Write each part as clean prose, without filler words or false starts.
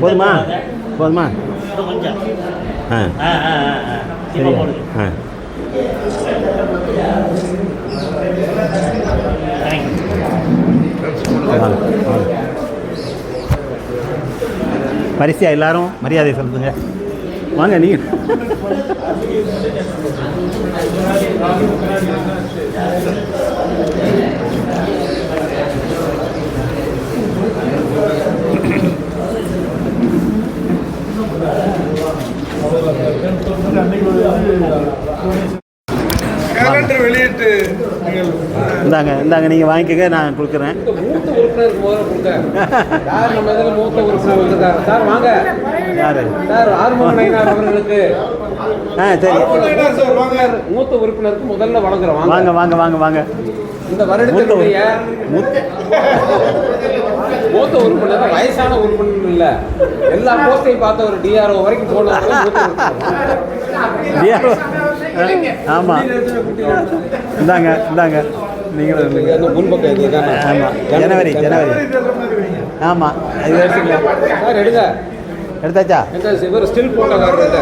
போதுமா போதுமா? சரியா? பரிசியா எல்லாரும் மரியாதை செலுத்துங்க. வாங்க நீங்க. வெளியிட்டு இந்தாங்க இந்தாங்க நீங்கள் வாங்கிக்கங்க, நான் கொடுக்குறேன். யாரு? சரி, மூத்த உறுப்பினருக்கு முதல்ல வழங்குறோம். வாங்க வாங்க வாங்க வாங்க. இந்த வருடத்தினுடைய மூத்த உறுப்பினர் வயசான உறுப்பினர் இல்ல, எல்லா போஸ்டையும் பார்த்த ஒரு டிஆர்ஓ வரைக்கும் போன டிஆர்ஓ. ஆமாம், இந்தாங்க இந்தாங்க. நீங்கள் முன்பக்கம். ஆமாம், ஜனவரி ஆமாம், அது எடுத்துங்க சார். எடுங்க, எடுத்தாச்சா? இவர் ஸ்டில் போட்டோக்காரர்.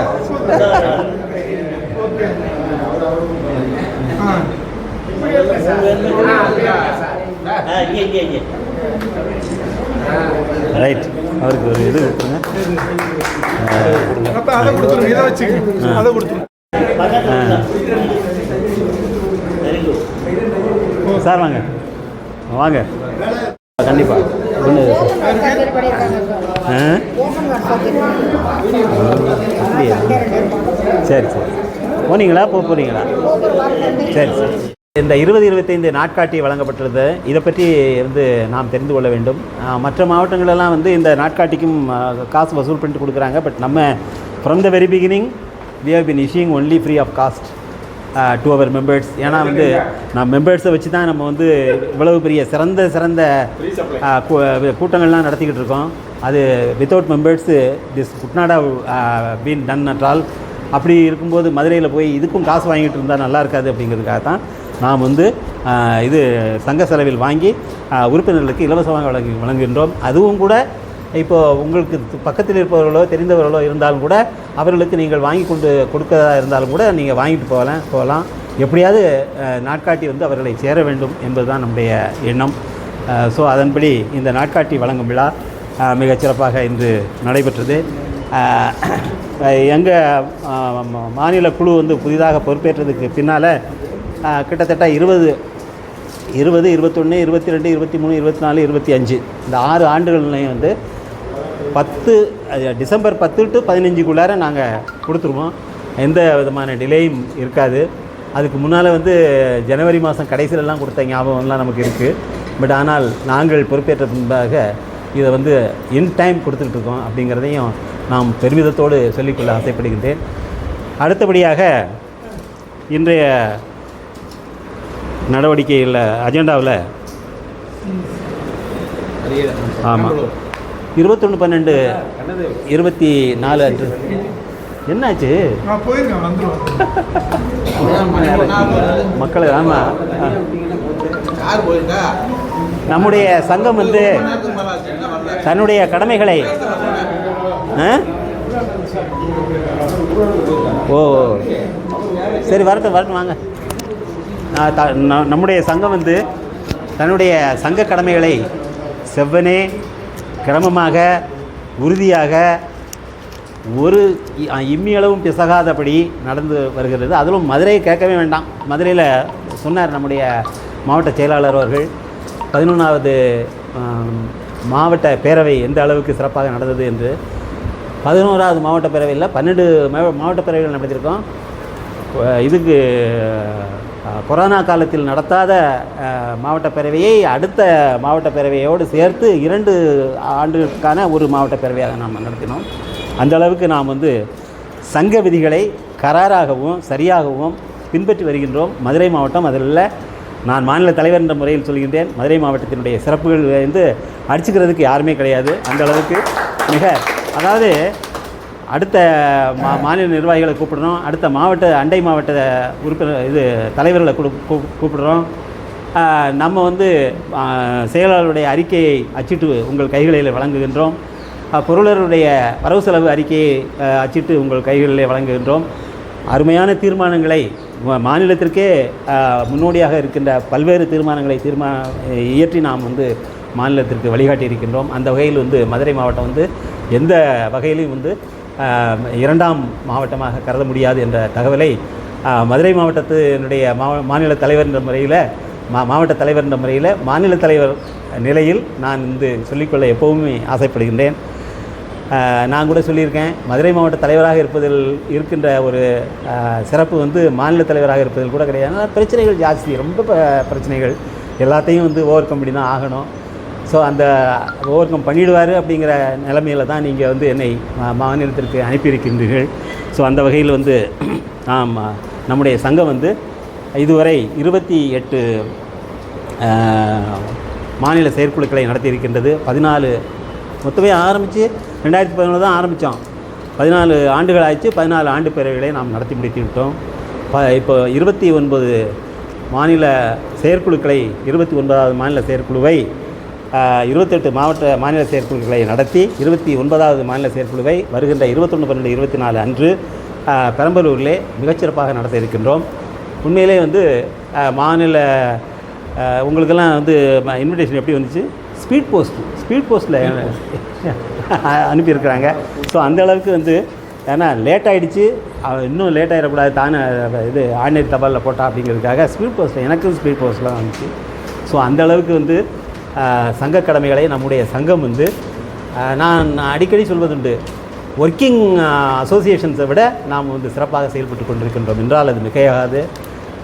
ரைட், அவருக்கு ஒரு இது கொடுத்துருங்க. சார் வாங்க வாங்க, கண்டிப்பாக. சரி சரி, போனீங்களா? போகிறீங்களா? சரி சரி. இந்த 2025 நாட்காட்டி வழங்கப்பட்டுள்ளது, இதை பற்றி வந்து நாம் தெரிந்து கொள்ள வேண்டும். மற்ற மாவட்டங்களெல்லாம் வந்து இந்த நாட்காட்டிக்கும் காசு வசூல் பண்ணிட்டு கொடுக்குறாங்க. பட் நம்ம from the very beginning we have been issuing only free of cost to our members. ஏன்னா வந்து நம்ம மெம்பர்ஸை வச்சு தான் நம்ம வந்து இவ்வளவு பெரிய சிறந்த கூட்டங்கள்லாம் நடத்திக்கிட்டு இருக்கோம். அது without members this good not have been done at all. அப்படி இருக்கும்போது மதுரையில் போய் இதுக்கும் காசு வாங்கிட்டு இருந்தால் நல்லா இருக்காது. அப்படிங்கிறதுக்காக தான் நாம் வந்து இது சங்க செலவில் வாங்கி உறுப்பினர்களுக்கு இலவசமாக வழங்குகின்றோம். அதுவும் கூட இப்போது உங்களுக்கு பக்கத்தில் இருப்பவர்களோ தெரிந்தவர்களோ இருந்தாலும் கூட அவர்களுக்கு நீங்கள் வாங்கி கொண்டு கொடுக்கறதா இருந்தாலும் கூட நீங்கள் வாங்கிட்டு போகலாம். எப்படியாவது நாட்காட்டி வந்து அவர்களை சேர வேண்டும் என்பது தான் நம்முடைய எண்ணம். ஸோ அதன்படி இந்த நாட்காட்டி வழங்கும் விழா மிகச்சிறப்பாக இன்று நடைபெற்றது. எங்கள் மாநில குழு வந்து புதிதாக பொறுப்பேற்றதுக்கு பின்னால் கிட்டத்தட்ட 20, 21, 22, 23, 24, 25 இந்த 6 ஆண்டுகள்லையும் வந்து டிசம்பர் 10 to 15க்குள்ளார நாங்கள் கொடுத்துருவோம். எந்த விதமான டிலேயும் இருக்காது. அதுக்கு முன்னால் வந்து ஜனவரி மாதம் கடைசியிலலாம் கொடுத்த ஞாபகம்லாம் நமக்கு இருக்குது. பட் ஆனால் நாங்கள் பொறுப்பேற்ற பின்பாக இதை வந்து இன் டைம் கொடுத்துக்கிட்டு இருக்கோம். அப்படிங்கிறதையும் நாம் பெருமிதத்தோடு சொல்லிக்கொள்ள ஆசைப்படுகின்றேன். அடுத்தபடியாக இன்றைய நடவடிக்கையில் அஜெண்டாவில் ஆமாம் 21/12/24 அன்று என்னாச்சு மக்கள்? ஆமாம், நம்முடைய சங்கம் வந்து தன்னுடைய கடமைகளை ஓ சரி, வரட்டும் வாங்க. நம்முடைய சங்கம் வந்து தன்னுடைய சங்க கடமைகளை செவ்வனே கிரமமாக உறுதியாக ஒரு இம்மியளவும் பிசகாதபடி நடந்து வருகிறது. அதிலும் மதுரையை கேட்கவே வேண்டாம். மதுரையில் சொன்னார் நம்முடைய மாவட்ட செயலாளர் அவர்கள், 11வது மாவட்ட பேரவை எந்த அளவுக்கு சிறப்பாக நடந்தது என்று. 11வது மாவட்ட பேரவையில் 12 மாவட்ட பேரவைகள் நடத்தியிருக்கோம். இதுக்கு கொரோனா காலத்தில் நடத்தாத மாவட்ட பேரவையை அடுத்த மாவட்ட பேரவையோடு சேர்த்து 2 ஆண்டுகளுக்கான ஒரு மாவட்ட பேரவையாக நாம் நடத்தினோம். அந்த அளவுக்கு நாம் வந்து சங்க விதிகளை கராராகவும் சரியாகவும் பின்பற்றி வருகின்றோம். மதுரை மாவட்டம் அதில் நான் மாநில தலைவர் என்ற முறையில் சொல்கின்றேன். மதுரை மாவட்டத்தினுடைய சிறப்புகள் வந்து அடிச்சுக்கிறதுக்கு யாருமே கிடையாது. அந்த அளவுக்கு மிக, அதாவது அடுத்த மாநில நிர்வாகிகளை கூப்பிடுறோம், அடுத்த அண்டை மாவட்ட உறுப்பினர் தலைவர்களை கூப்பிடுறோம். நம்ம வந்து செயலாளருடைய அறிக்கையை அச்சிட்டு உங்கள் கைகளில் வழங்குகின்றோம். பொருளருடைய வரவு செலவு அறிக்கையை அச்சிட்டு உங்கள் கைகளிலே வழங்குகின்றோம். அருமையான தீர்மானங்களை மாநிலத்திற்கே முன்னோடியாக இருக்கின்ற பல்வேறு தீர்மானங்களை இயற்றி நாம் வந்து மாநிலத்திற்கு வழிகாட்டி இருக்கின்றோம். அந்த வகையில் வந்து மதுரை மாவட்டம் வந்து எந்த வகையிலும் வந்து இரண்டாம் மாவட்டமாக கருத முடியாது என்ற தகவலை மதுரை மாவட்டத்தினுடைய மாநில தலைவர் என்ற முறையில் மாவட்ட தலைவர் என்ற முறையில் மாநில தலைவர் நிலையில் நான் வந்து சொல்லிக்கொள்ள எப்போவுமே ஆசைப்படுகின்றேன். நான் கூட சொல்லியிருக்கேன், மதுரை மாவட்ட தலைவராக இருப்பதில் இருக்கின்ற ஒரு சிறப்பு வந்து மாநில தலைவராக இருப்பதில் கூட கிடையாது. ஆனால் பிரச்சனைகள் ஜாஸ்தி, ரொம்ப பிரச்சனைகள் எல்லாத்தையும் வந்து ஓவர் கம் பண்ணி தான் ஆகணும். ஸோ அந்த ஓவர் கம் பண்ணிடுவார் அப்படிங்கிற நிலைமையில் தான் நீங்கள் வந்து என்னை மாநிலத்திற்கு அனுப்பியிருக்கின்றீர்கள். ஸோ அந்த வகையில் வந்து நம்முடைய சங்கம் வந்து இதுவரை 28 மாநில செயற்குழுக்களை நடத்தியிருக்கின்றது. 14 மொத்தமே ஆரம்பித்து 2011 தான் ஆரம்பித்தோம். 14 ஆண்டுகள் ஆயிடுச்சு. 14 ஆண்டு பேரவைகளை நாம் நடத்தி முடித்து விட்டோம். இப்போ 29 மாநில செயற்குழுக்களை 29வது மாநில செயற்குழுவை 28 மாநில செயற்குழுக்களை நடத்தி 29வது மாநில செயற்குழுவை வருகின்ற 21/12/24 அன்று பெரம்பலூரிலே மிகச்சிறப்பாக நடத்த இருக்கின்றோம். உண்மையிலே வந்து மாநில உங்களுக்கெல்லாம் வந்து இன்விடேஷன் எப்படி வந்துச்சு? ஸ்பீட் போஸ்ட்டில் அனுப்பியிருக்கிறாங்க. ஸோ அந்த அளவுக்கு வந்து ஏன்னா லேட் ஆகிடுச்சு, இன்னும் லேட் ஆகிடக்கூடாது, தானே இது ஆர்டினரி தபாலில் போட்டா அப்படிங்கிறதுக்காக ஸ்பீட் போஸ்ட்டில் எனக்கும் ஸ்பீட் போஸ்ட்லாம் வந்துச்சு. ஸோ அந்த அளவுக்கு வந்து சங்க கடமைகளை நம்முடைய சங்கம் வந்து நான் அடிக்கடி சொல்வதுண்டு, ஒர்க்கிங் அசோசியேஷன்ஸை விட நாம் வந்து சிறப்பாக செயல்பட்டு கொண்டிருக்கின்றோம் என்றால் அது மிகையாகாது.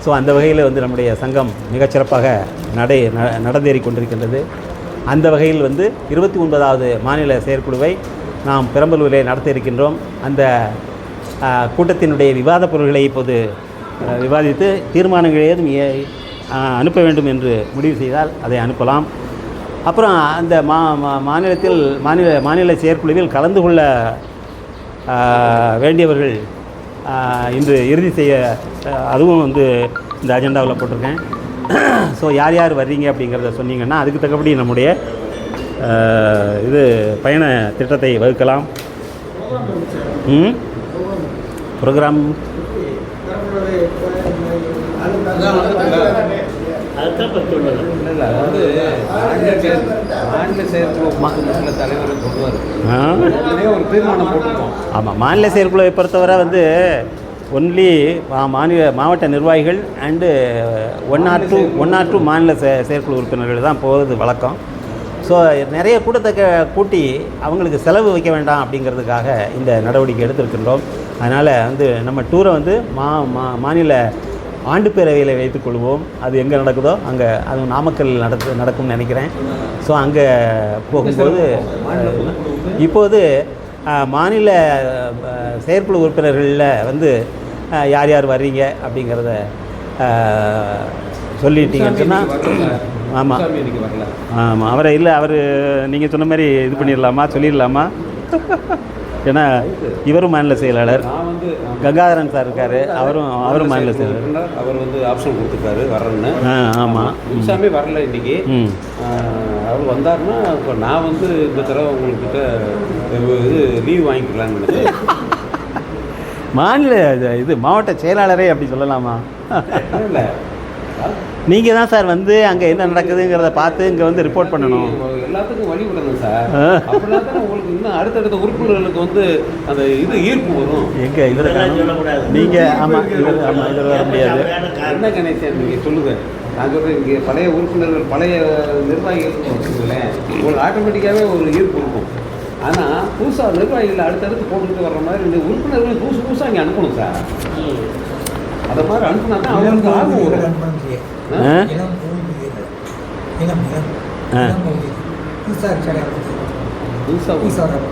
ஸோ அந்த வகையில் வந்து நம்முடைய சங்கம் மிகச்சிறப்பாக நடந்தேறி கொண்டிருக்கின்றது. அந்த வகையில் வந்து 29வது மாநில செயற்குழுவை நாம் பெரம்பலூரிலே நடத்த இருக்கின்றோம். அந்த கூட்டத்தினுடைய விவாத பொருள்களை இப்போது விவாதித்து தீர்மானங்கள் ஏதும் அனுப்ப வேண்டும் என்று முடிவு செய்தால் அதை அனுப்பலாம். அப்புறம் அந்த மாநில செயற்குழுவில் கலந்து கொள்ள வேண்டியவர்கள் இன்று இறுதி செய்ய அதுவும் வந்து இந்த அஜெண்டாவில் போட்டிருக்கேன். ஸோ யார் யார் வர்றீங்க அப்படிங்கிறத சொன்னீங்கன்னா அதுக்கு தக்கபடி நம்முடைய பயண திட்டத்தை வகுக்கலாம். ப்ரோக்ராம் ஆமாம், மாநில செயற்குழுவை பொறுத்தவரை வந்து ஒன்லி மாவட்ட நிர்வாகிகள் அண்டு 1 or 2 மாநில செயற்குழு உறுப்பினர்கள் தான் போகிறது வழக்கம். ஸோ நிறைய கூட்டத்தை கூட்டி அவங்களுக்கு செலவு வைக்க வேண்டாம் அப்படிங்கிறதுக்காக இந்த நடவடிக்கை எடுத்திருக்கின்றோம். அதனால் வந்து நம்ம டூரை வந்து மாநில ஆண்டு பேரவையில் வைத்துக்கொள்வோம். அது எங்கே நடக்குதோ அங்கே அது நாமக்கல் நடக்கும்னு நினைக்கிறேன். ஸோ அங்கே போகும்போது இப்போது மாநில செயற்குழு உறுப்பினர்களில் வந்து யார் யார் வர்றீங்க அப்படிங்கிறத சொல்லிட்டீங்கன்னு சொன்னால் ஆமாம் அவரை இல்லை அவர் நீங்கள் சொன்ன மாதிரி இது பண்ணிடலாமா, சொல்லிடலாமா? ஏன்னா இவரும் மாநில செயலாளர், கங்காதரன் சார் இருக்கார், அவரும் மாநில செயலாளர். அவர் வந்து ஆப்ஷன் கொடுத்துருக்காரு வரேன்னு. ஆமாம், சாமி வரல இன்றைக்கி. அவர் வந்தாருன்னா இப்போ நான் வந்து இந்த தடவை உங்கள்கிட்ட லீவ் வாங்கிக்கலான்னு நினைக்கிறேன். மாநில மாவட்ட செயலாளரே அப்படி சொல்லலாமா? இல்லை, நீங்கள் தான் சார் வந்து அங்கே என்ன நடக்குதுங்கிறத பார்த்து இங்கே வந்து ரிப்போர்ட் பண்ணணும். எல்லாத்துக்கும் வழி விடணும் சார். அப்படின்னா தான் உங்களுக்கு இன்னும் அடுத்தடுத்த உறுப்பினர்களுக்கு வந்து அந்த ஈர்ப்பு வரும். எங்கே இதில் நீங்கள் இதில் வர முடியாது. என்ன கணேசன் நீங்கள் சொல்லுங்கள். நான் சொல்கிறேன், இங்கே பழைய உறுப்பினர்கள் பழைய நிர்வாகிகள் வச்சுக்கோங்களேன், உங்களுக்கு ஆட்டோமேட்டிக்காகவே ஒரு ஈர்ப்பு இருக்கும். ஆனால் புதுசாக நிர்வாகிகள் அடுத்தடுத்து போட்டுக்கிட்டு வர்ற மாதிரி இந்த உறுப்பினர்கள் புதுசாக இங்கே அனுப்பணும் சார். அதை மாதிரி அனுப்புனா தான் அவங்களுக்கு ஆர்வம் வரும்.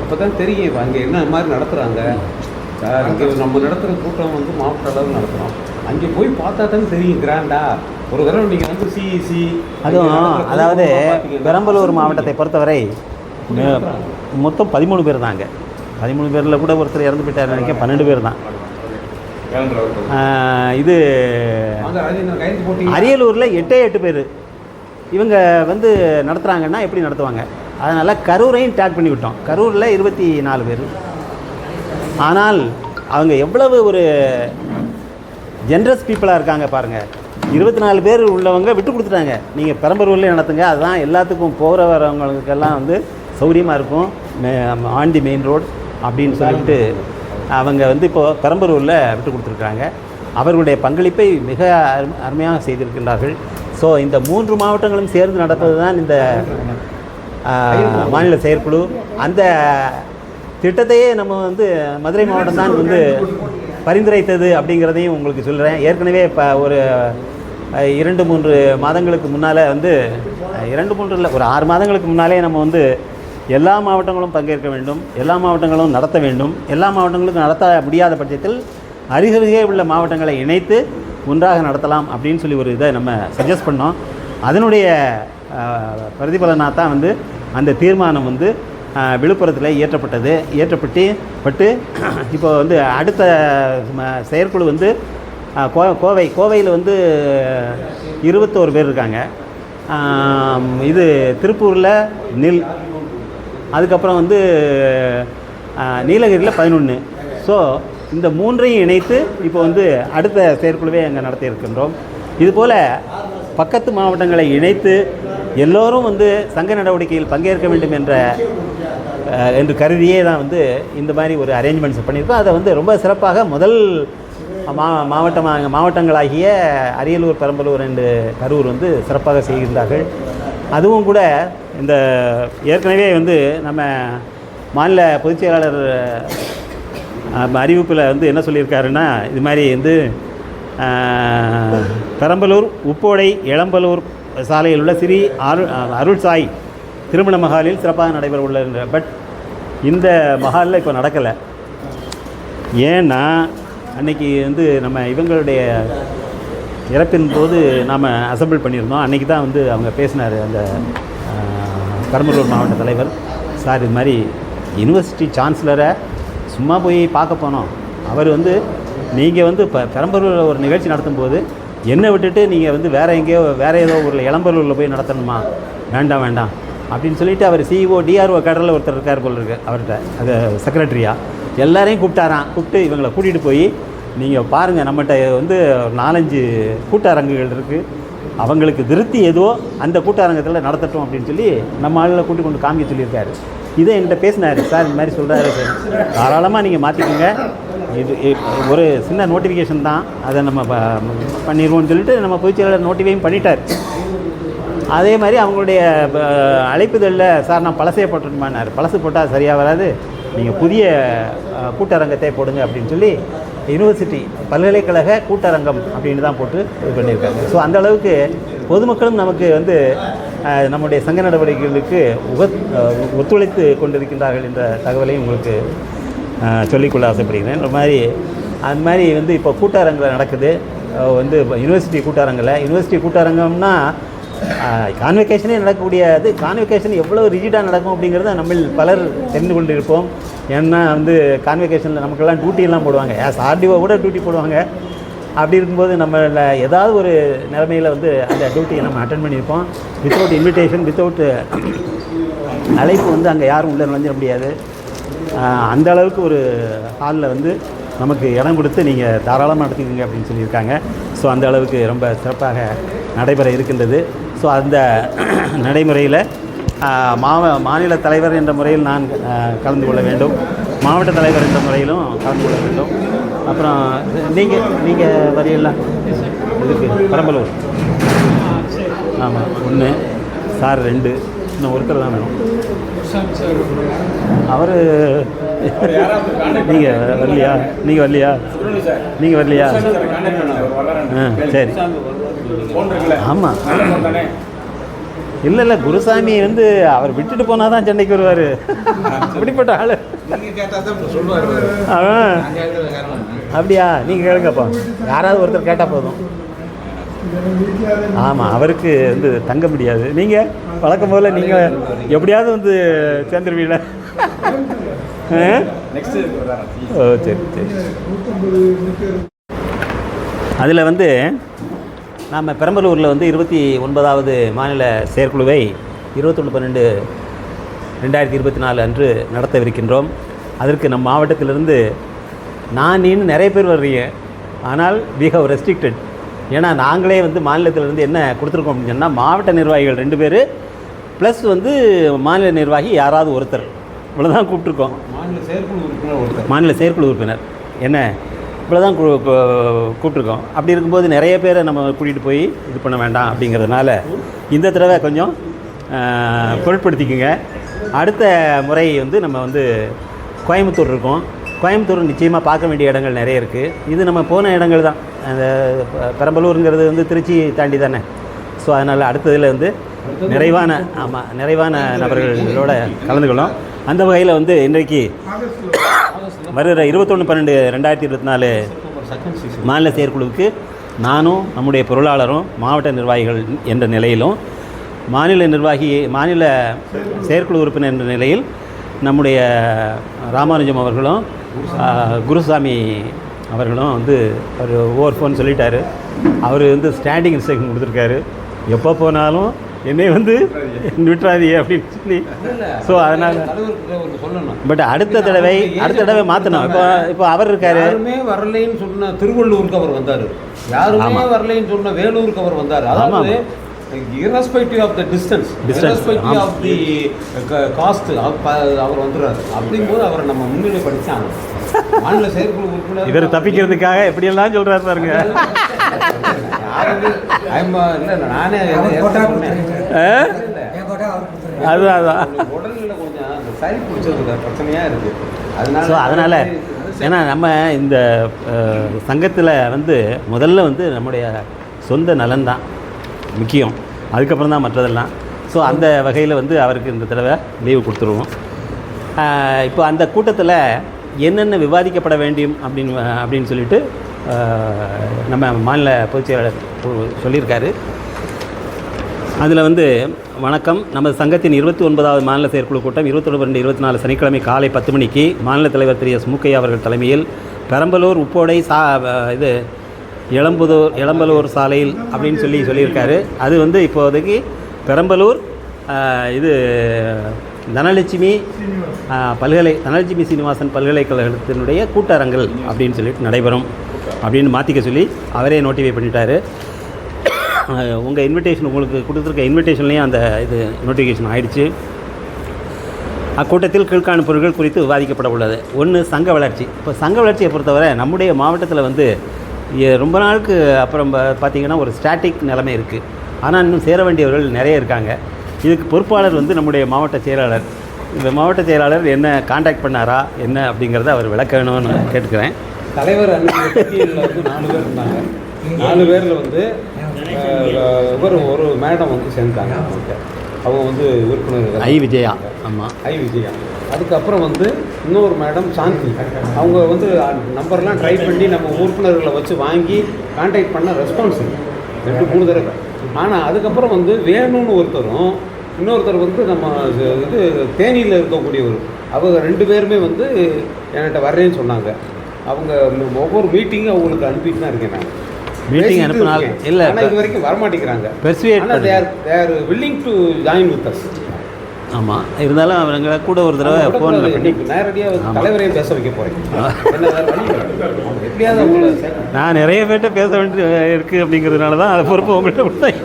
அப்போ தான் தெரியும் இப்போ அங்கே என்ன மாதிரி நடத்துகிறாங்க சார். இங்கே நம்ம நடத்துகிற கூட்டம் வந்து மாவட்ட அளவில் நடத்துகிறோம். அங்கே போய் பார்த்தா தான் தெரியும் கிராண்டா. ஒரு தடவை நீங்கள் வந்து சிஇசி அதுவும் அதாவது பெரம்பலூர் மாவட்டத்தை பொறுத்தவரை மொத்தம் 13 பேர் தாங்க. 13 பேரில் கூட ஒருத்தர் இறந்து போயிட்டார் நினைக்கிறேன். 12 பேர் தான். இது அரியலூரில் 8 பேர் இவங்க வந்து நடத்துகிறாங்கன்னா எப்படி நடத்துவாங்க? அதனால் கரூரையும் டேக் பண்ணி விட்டோம். கரூரில் 24 பேர். ஆனால் அவங்க எவ்வளவு ஒரு ஜென்ரஸ் பீப்புளாக இருக்காங்க பாருங்கள். 24 பேர் உள்ளவங்க விட்டு கொடுத்துட்டாங்க. நீங்கள் பெரம்பலூர்லேயே நடத்துங்க, அதுதான் எல்லாத்துக்கும் போகிற வரவங்களுக்கெல்லாம் வந்து சௌகரியமாக இருக்கும், ஆன் தி மெயின் ரோடு அப்படின்னு சொல்லிட்டு அவங்க வந்து இப்போது பெரம்பலூரில் விட்டு கொடுத்துருக்காங்க. அவர்களுடைய பங்களிப்பை மிக அருமையாக செய்திருக்கின்றார்கள். ஸோ இந்த 3 மாவட்டங்களும் சேர்ந்து நடப்பது தான் இந்த மாநில செயற்குழு. அந்த திட்டத்தையே நம்ம வந்து மதுரை மாவட்டம் தான் வந்து பரிந்துரைத்தது அப்படிங்கிறதையும் உங்களுக்கு சொல்கிறேன். ஏற்கனவே இப்போ ஒரு 2-3 மாதங்களுக்கு முன்னால் வந்து 2-3 இல்லை, ஒரு 6 மாதங்களுக்கு முன்னாலே நம்ம வந்து எல்லா மாவட்டங்களும் பங்கேற்க வேண்டும், எல்லா மாவட்டங்களும் நடத்த வேண்டும், எல்லா மாவட்டங்களுக்கும் நடத்த முடியாத பட்சத்தில் அருகருகே உள்ள மாவட்டங்களை இணைத்து ஒன்றாக நடத்தலாம் அப்படின்னு சொல்லி ஒரு இதை நம்ம சஜஸ்ட் பண்ணோம். அதனுடைய பிரதிபலனாக தான் வந்து அந்த தீர்மானம் வந்து விழுப்புரத்தில் இயற்றப்பட்டு இப்போ வந்து அடுத்த செயற்குழு வந்து கோவையில் வந்து 21 பேர் இருக்காங்க. இது திருப்பூரில் நில், அதுக்கப்புறம் வந்து நீலகிரியில் 11. ஸோ இந்த 3ஐயும் இணைத்து இப்போ வந்து அடுத்த செயற்குழுவே அங்கே நடத்தி இருக்கின்றோம். இதுபோல் பக்கத்து மாவட்டங்களை இணைத்து எல்லோரும் வந்து சங்க நடவடிக்கையில் பங்கேற்க வேண்டும் என்று கருதியே தான் வந்து இந்த மாதிரி ஒரு அரேஞ்ச்மெண்ட்ஸ் பண்ணியிருக்கோம். அதை வந்து ரொம்ப சிறப்பாக முதல் மாவட்டங்களாகிய அரியலூர், பெரம்பலூர் அண்டு கரூர் வந்து சிறப்பாக செய்கின்றார்கள். அதுவும் கூட இந்த ஏற்கனவே வந்து நம்ம மாநில பொதுச் செயலாளர் அறிவிப்பில் வந்து என்ன சொல்லியிருக்காருன்னா, இது மாதிரி வந்து பெரம்பலூர் உப்போடை எளம்பலூர் சாலையில் உள்ள ஸ்ரீ அருள் சாய் திருமண மஹாலில் சிறப்பாக நடைபெற உள்ள. பட் இந்த மஹாலில் இப்போ நடக்கலை. ஏன்னா அன்றைக்கி வந்து நம்ம இவங்களுடைய இறப்பின் போது நாம் அசம்பிள் பண்ணியிருந்தோம். அன்றைக்கி தான் வந்து அவங்க பேசினார் அந்த பெரம்பலூர் மாவட்ட தலைவர். சார், இது மாதிரி யூனிவர்சிட்டி சான்சலரை சும்மா போய் பார்க்க போனோம். அவர் வந்து நீங்கள் வந்து இப்போ பெரம்பலூரில் ஒரு நிகழ்ச்சி நடத்தும்போது என்னை விட்டுட்டு நீங்கள் வந்து வேறு ஏதோ ஊரில் எளம்பலூரில் போய் நடத்தணுமா? வேண்டாம் அப்படின்னு சொல்லிவிட்டு அவர் சிஇஓ டிஆர்ஓ கேடரில் ஒருத்தர் இருக்கார் போல் இருக்குது, அவர்கிட்ட அது செக்ரட்டரியாக எல்லாரையும் கூப்பிட்டு இவங்களை கூட்டிகிட்டு போய் நீங்கள் பாருங்கள், நம்மகிட்ட வந்து 4-5 கூட்டரங்குகள் இருக்குது, அவங்களுக்கு திருப்தி ஏதோ அந்த கூட்டரங்கத்தில் நடத்தட்டும் அப்படின்னு சொல்லி நம்ம ஆளுகளை கூட்டி கொண்டு காமிக்க சொல்லியிருக்காரு. இதை என்கிட்ட பேசினார். சார், இந்த மாதிரி சொல்கிறாரு சார், தாராளமாக நீங்கள் மாற்றிக்கோங்க, இது ஒரு சின்ன நோட்டிஃபிகேஷன் தான், அதை நம்ம பண்ணிடுவோம்னு சொல்லிட்டு நம்ம பொதுச் செயலாளர் நோட்டிஃபையும் பண்ணிட்டார். அதே மாதிரி அவங்களுடைய அழைப்புதலில் சார் நான் பழசே போட்டுருமான்னார். பழசு போட்டால் சரியாக வராது, நீங்கள் புதிய கூட்டரங்கத்தை போடுங்க அப்படின்னு சொல்லி யூனிவர்சிட்டி பல்கலைக்கழக கூட்டரங்கம் அப்படின்னு தான் போட்டு இது பண்ணியிருக்காங்க. ஸோ அந்தளவுக்கு பொதுமக்களும் நமக்கு வந்து நம்முடைய சங்க நடவடிக்கைகளுக்கு ஒத்துழைத்து கொண்டிருக்கின்றார்கள் என்ற தகவலையும் உங்களுக்கு சொல்லிக்கொள்ள ஆசைப்படுகிறேன். அந்த மாதிரி வந்து இப்போ கூட்டரங்கில் நடக்குது வந்து யூனிவர்சிட்டி கூட்டரங்கம்னா கான்வெகேஷனே நடக்கக்கூடியது. கான்வெகேஷன் எவ்வளோ ரிஜிடாக நடக்கும் அப்படிங்கிறத நம்ம பலர் தெரிந்து கொண்டு இருப்போம். ஏன்னா வந்து கான்வெகேஷனில் நமக்கெல்லாம் டியூட்டியெல்லாம் போடுவாங்க, ஆர்டிஓ கூட டியூட்டி போடுவாங்க. அப்படி இருக்கும்போது நம்ம ஏதாவது ஒரு நிலைமையில் வந்து அந்த டியூட்டியை நம்ம அட்டன் பண்ணியிருப்போம். வித்தவுட் இன்விடேஷன், வித்தவுட் அழைப்பு வந்து அங்கே யாரும் உள்ளே நுழைஞ்சிட முடியாது. அந்த அளவுக்கு ஒரு ஹாலில் வந்து நமக்கு இடம் கொடுத்து நீங்கள் தாராளமாக நடத்திக்கங்க அப்படின்னு சொல்லியிருக்காங்க. ஸோ அந்த அளவுக்கு ரொம்ப சிறப்பாக நடைபெற இருக்கின்றது. ஸோ அந்த நடைமுறையில் மாநில தலைவர் என்ற முறையில் நான் கலந்து கொள்ள வேண்டும், மாவட்ட தலைவர் என்ற முறையிலும் கலந்து கொள்ள வேண்டும். அப்புறம் நீங்கள் வரையெல்லாம் இதுக்கு பெரம்பலூர் ஆமாம் 1 சார் 2 இன்னும் ஒருத்தர் தான் வேணும். அவர் நீங்கள் வரலையா? சரி, ஆமாம். இல்லை குருசாமி வந்து அவர் விட்டுட்டு போனால் தான் சென்னைக்கு வருவார். அப்படிப்பட்ட ஆள். அப்படியா? நீங்கள் கேளுங்கப்பா, யாராவது ஒருத்தர் கேட்டால் போதும். ஆமாம், அவருக்கு வந்து தங்க முடியாது. நீங்கள் வழக்கம் போல் நீங்கள் எப்படியாவது வந்து சேர்ந்துருவீங்கள. நெக்ஸ்ட் ஓ சரி சரி. அதில் வந்து நாம் பெரம்பலூரில் வந்து 29வது மாநில செயற்குழுவை 21/12/2024 அன்று நடத்தவிருக்கின்றோம். அதற்கு நம் மாவட்டத்திலிருந்து நீன்னு நிறைய பேர் வர்றீங்க. ஆனால் வி ஹவ் ரெஸ்ட்ரிக்டட். ஏன்னா நாங்களே வந்து மாநிலத்திலேருந்து என்ன கொடுத்துருக்கோம் அப்படின்னு சொன்னால், மாவட்ட நிர்வாகிகள் 2 பேர் ப்ளஸ் வந்து மாநில நிர்வாகி யாராவது ஒருத்தர், இவ்வளோதான் கூப்பிட்ருக்கோம். மாநில செயற்குழு உறுப்பினர் என்ன இவ்வளோதான் கூப்பிட்ருக்கோம். அப்படி இருக்கும்போது நிறைய பேரை நம்ம கூட்டிகிட்டு போய் இது பண்ண வேண்டாம் அப்படிங்கிறதுனால இந்த தடவை கொஞ்சம் பொருட்படுத்திக்குங்க. அடுத்த முறை வந்து நம்ம வந்து கோயம்புத்தூர் இருக்கோம். கோயம்புத்தூர் நிச்சயமாக பார்க்க வேண்டிய இடங்கள் நிறைய இருக்குது. இது நம்ம போன இடங்கள் தான். அந்த பெரம்பலூருங்கிறது வந்து திருச்சி தாண்டி தானே. ஸோ அதனால் அடுத்ததில் வந்து நிறைவான நபர்களோட கலந்துக்கலாம். அந்த வகையில் வந்து இன்றைக்கு வருகிற 21/12/2024 மாநில செயற்குழுவுக்கு நானும் நம்முடைய பொருளாளரும் மாவட்ட நிர்வாகிகள் என்ற நிலையிலும், மாநில செயற்குழு உறுப்பினர் என்ற நிலையில் நம்முடைய ராமானுஜம் அவர்களும் குருசாமி அவர்களும் வந்து ஒரு ஓவர் சொல்லிட்டார். அவர் வந்து ஸ்டாண்டிங் இன்ஸ்ட்ரக்ஷன் கொடுத்துருக்காரு, எப்போ போனாலும் என்னை வந்து விட்டுறாதீங்க அப்படின்னு சொல்லி. ஸோ அதனால் பட் அடுத்த தடவை மாற்றணும். இப்போ அவர் இருக்காரு. யாருமே வரலைன்னு சொன்ன திருவள்ளூருக்கு அவர் வந்தார், யாருமே வரலைன்னு சொன்ன வேலூருக்கு அவர் வந்தார். அதாவது irrespective of the distance, irrespective of the cost, அவர் வந்துடுறாரு. அப்படிங்கும்போது அவரை நம்ம முன்னிலை படித்தாங்க. மாநில செயற்குழு உறுப்பினர் இவர் தப்பிக்கிறதுக்காக எப்படியெல்லாம் சொல்கிறாரு பாருங்க. நானே அதுதான் உடல்நிலை கொஞ்சம் அந்த சரி பிடிச்சது பிரச்சனையாக இருக்குது. அதனால் ஏன்னா நம்ம இந்த சங்கத்தில் வந்து முதல்ல வந்து நம்முடைய சொந்த நலன் தான் முக்கியம், அதுக்கப்புறம் தான் மற்றதெல்லாம். ஸோ அந்த வகையில் வந்து அவருக்கு இந்த தடவை லீவு கொடுத்துருவோம். இப்போ அந்த கூட்டத்தில் என்னென்ன விவாதிக்கப்பட வேண்டும் அப்படின்னு சொல்லிட்டு நம்ம மாநில பொதுச் செயலாளர் சொல்லியிருக்காரு. அதில் வந்து வணக்கம், நமது சங்கத்தின் 29வது மாநில செயற்குழு கூட்டம் 21/2/2024 சனிக்கிழமை காலை 10 மணிக்கு மாநில தலைவர் திரு எஸ். மூக்கையா அவர்கள் தலைமையில் பெரம்பலூர் உப்போடை இளம்பலூர் சாலையில் அப்படின்னு சொல்லியிருக்காரு. அது வந்து இப்போதைக்கு பெரம்பலூர் தனலட்சுமி சீனிவாசன் பல்கலைக்கழகத்தினுடைய கூட்டரங்கள் அப்படின்னு சொல்லிட்டு நடைபெறும் அப்படின்னு மாற்றிக்க சொல்லி அவரே நோட்டிஃபை பண்ணிட்டாரு. உங்கள் இன்விடேஷன், உங்களுக்கு கொடுத்துருக்க இன்விடேஷன்லேயும் அந்த இது நோட்டிஃபிகேஷன் ஆகிடுச்சு. அக்கூட்டத்தில் கீழ்காணும் பொருட்கள் குறித்து விவாதிக்கப்பட உள்ளது. 1 சங்க வளர்ச்சி. இப்போ சங்க வளர்ச்சியை பொறுத்தவரை நம்முடைய மாவட்டத்தில் வந்து ரொம்ப நாளுக்கு அப்புறம் பார்த்திங்கன்னா ஒரு ஸ்டாட்டிக் நிலைமை இருக்குது. ஆனால் இன்னும் சேர வேண்டியவர்கள் நிறைய இருக்காங்க. இதுக்கு பொறுப்பாளர் வந்து நம்முடைய மாவட்ட செயலாளர். இந்த மாவட்ட செயலாளர் என்ன காண்டாக்ட் பண்ணாரா என்ன அப்படிங்கிறத அவர் விளக்கணும்னு கேட்டுக்கிறேன். தலைவர் பட்டியலில் வந்து 4 பேர் இருந்தாங்க. 4 பேரில் வந்து ஒரு மேடம் வந்து சேர்ந்தாங்க. அவங்க வந்து உறுப்பினர் ஐ விஜயா. ஆமாம், ஐ விஜயா. அதுக்கப்புறம் வந்து இன்னொரு மேடம் சாந்தி. அவங்க வந்து நம்பர்லாம் ட்ரை பண்ணி நம்ம உறுப்பினர்களை வச்சு வாங்கி கான்டாக்ட் பண்ண ரெஸ்பான்ஸ் 2-3 தடவை. ஆனால் அதுக்கப்புறம் வந்து வேணும்னு ஒருத்தரும், இன்னொருத்தர் வந்து நம்ம இது தேனியில் இருக்கக்கூடியவர், அவங்க 2 பேருமே வந்து என்கிட்ட வர்றேன்னு சொன்னாங்க. அவங்க ஒவ்வொரு மீட்டிங்கும் அவங்களுக்கு அனுப்பிட்டு தான் இருக்கேன். நான் மீட்டிங் அனுப்பினால் இல்லை, ஆனால் இது வரைக்கும் வரமாட்டேங்கிறாங்க. ஆனால் they are willing to join with us. ஆமாம், இருந்தாலும் அவங்களை கூட ஒரு தடவை ஃபோனில் பண்ணி நேரடியாக தலைவரையும் பேச வைக்க போகிறேன். எப்படியாவது அவங்கள நான் நிறைய பேர்கிட்ட பேச வேண்டிய இருக்குது அப்படிங்கிறதுனால தான் அதை பொறுப்பு உங்கள்கிட்ட கொடுத்தேன்.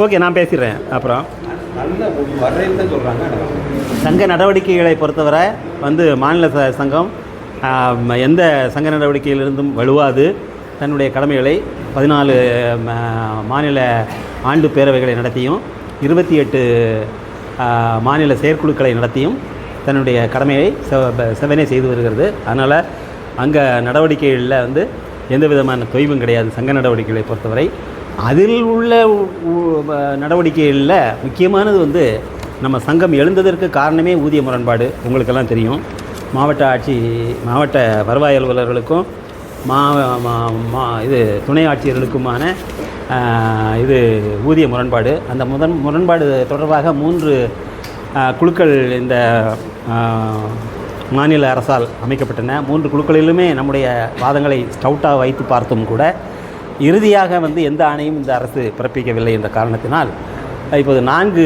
ஓகே, நான் பேசிடுறேன். அப்புறம் நல்ல வர்றேன்னு தான் சொல்கிறாங்க. சங்க நடவடிக்கைகளை பொறுத்தவரை வந்து மாநில சங்கம் எந்த சங்க நடவடிக்கையிலிருந்தும் வலுவாது தன்னுடைய கடமைகளை 14 மாநில ஆண்டு பேரவைகளை நடத்தியும் 28 மாநில செயற்குழுக்களை நடத்தியும் தன்னுடைய கடமையை செவ்வனே செய்து வருகிறது. அதனால் அங்கே நடவடிக்கைகளில் வந்து எந்த விதமான தொய்வும் கிடையாது. சங்க நடவடிக்கைகளை பொறுத்தவரை அதில் உள்ள நடவடிக்கைகளில் முக்கியமானது வந்து நம்ம சங்கம் எழுந்ததற்கு காரணமே ஊதிய முரண்பாடு. உங்களுக்கெல்லாம் தெரியும். மாவட்ட வருவாய் அலுவலர்களுக்கும் இது துணை ஆட்சியர்களுக்குமான இது ஊதிய முரண்பாடு. அந்த முரண்பாடு தொடர்பாக 3 குழுக்கள் இந்த மாநில அரசால் அமைக்கப்பட்டன. 3 குழுக்களிலுமே நம்முடைய வாதங்களை ஸ்டவுட்டாக வைத்து பார்த்தும் கூட இறுதியாக வந்து எந்த ஆணையும் இந்த அரசு பிறப்பிக்கவில்லை என்ற காரணத்தினால் இப்போது 4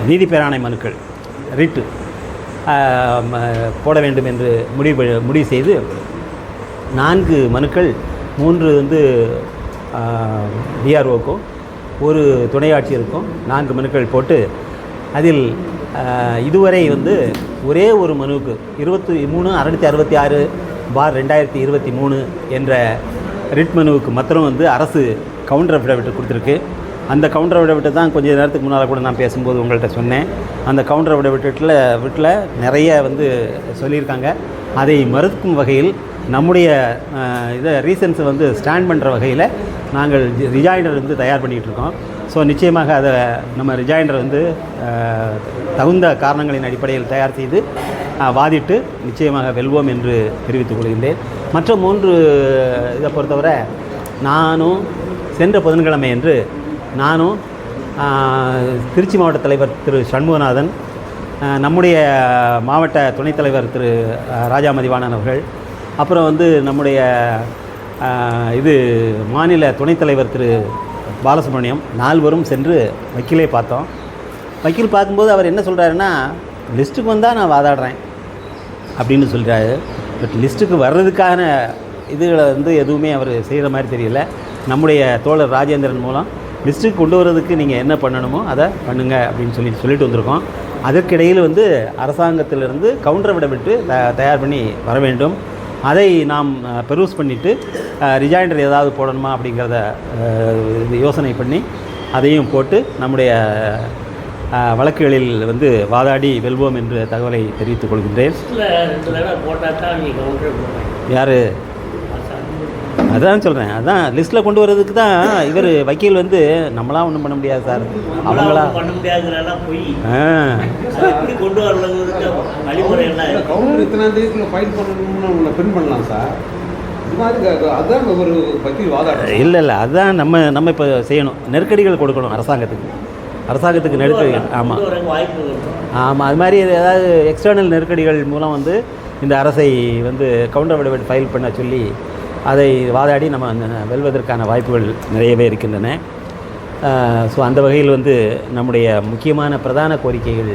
நீதி பேராணை மனுக்கள் ரிட்டு போட வேண்டும் என்று முடிவு செய்து 4 மனுக்கள் 3 வந்து டிஆர்ஓக்கும் 1 துணை ஆட்சியருக்கும் 4 மனுக்கள் போட்டு அதில் இதுவரை வந்து ஒரே ஒரு மனுவுக்கு 23/666/2023 என்ற ரிட் மனுவுக்கு மாத்திரம் வந்து அரசு கவுண்டர் அஃபிடவிட் கொடுத்துருக்கு. அந்த கவுண்டர் அஃபிடவிட்டை தான் கொஞ்சம் நேரத்துக்கு முன்னால் கூட நான் பேசும்போது உங்கள்கிட்ட சொன்னேன். அந்த கவுண்டர் அஃபிடவிட்டில் நிறைய வந்து சொல்லியிருக்காங்க. அதை மறுக்கும் வகையில் நம்முடைய இதை ரீசன்ஸை வந்து ஸ்டாண்ட் பண்ணுற வகையில் நாங்கள் ரிஜாயிண்டர் வந்து தயார் பண்ணிக்கிட்டு இருக்கோம். ஸோ நிச்சயமாக அதை நம்ம ரிஜாயிண்டர் வந்து தகுந்த காரணங்களின் அடிப்படையில் தயார் செய்து வாதிட்டு நிச்சயமாக வெல்வோம் என்று தெரிவித்துக் கொள்கின்றேன். மற்ற 3 இதை பொறுத்தவரை நானும் சென்ற புதன்கிழமை என்று நானும் திருச்சி மாவட்ட தலைவர் திரு சண்முகநாதன், நம்முடைய மாவட்ட துணைத் தலைவர் திரு ராஜா மதிவாணன் அவர்கள், அப்புறம் வந்து நம்முடைய மாநில துணைத் தலைவர் திரு பாலசுப்ரமணியம் 4 பேரும் சென்று வக்கீலே பார்த்தோம். வக்கீல் பார்க்கும்போது அவர் என்ன சொல்கிறாருன்னா, லிஸ்ட்டுக்கு வந்தால் நான் வாதாடுறேன் அப்படின்னு சொல்கிறாரு. பட் லிஸ்ட்டுக்கு வர்றதுக்கான இதுகளை வந்து எதுவுமே அவர் செய்கிற மாதிரி தெரியல. நம்முடைய தோழர் ராஜேந்திரன் மூலம் லிஸ்ட்டுக்கு கொண்டு வர்றதுக்கு நீங்கள் என்ன பண்ணணுமோ அதை பண்ணுங்க அப்படின்னு சொல்லிட்டு வந்திருக்கோம். அதற்கிடையில் வந்து அரசாங்கத்திலிருந்து கவுண்டரை விட்டு தயார் பண்ணி வர வேண்டும். அதை நாம் பெருஸ் பண்ணிவிட்டு ரிஜாயிண்டர் ஏதாவது போடணுமா அப்படிங்கிறத யோசனை பண்ணி அதையும் போட்டு நம்முடைய வழக்குகளில் வந்து வாதாடி வெல்வோம் என்று தகவலை தெரிவித்துக் கொள்கின்றேன். யார்? அதான் சொல்கிறேன். அதான் லிஸ்ட்டில் கொண்டு வர்றதுக்கு தான் இவர் வக்கீல் வந்து நம்மளாம் ஒன்றும் பண்ண முடியாது சார், அவங்களா பண்ண முடியாதுன்னா போய் கொண்டு வரலங்கிறது வழிமுறையெல்லாம் கவுண்டர் இத்தனாம் தேதிக்குள்ள ஃபைல் பண்ணணும்னு பின் பண்ணலாம் சார். அதுதான் ஒரு வக்கீல் வாதாடுறோம். இல்லை அதுதான் நம்ம இப்போ செய்யணும். நெருக்கடிகள் கொடுக்கணும் அரசாங்கத்துக்கு நெருக்கடிகள். ஆமாம் அது மாதிரி ஏதாவது எக்ஸ்டர்னல் நெருக்கடிகள் மூலம் வந்து இந்த அரசை வந்து கவுண்டர் அஃபிடவிட் ஃபைல் பண்ண சொல்லி அதை வாதாடி நம்ம வெல்வதற்கான வாய்ப்புகள் நிறையவே இருக்கின்றன. ஸோ அந்த வகையில் வந்து நம்முடைய முக்கியமான பிரதான கோரிக்கைகள்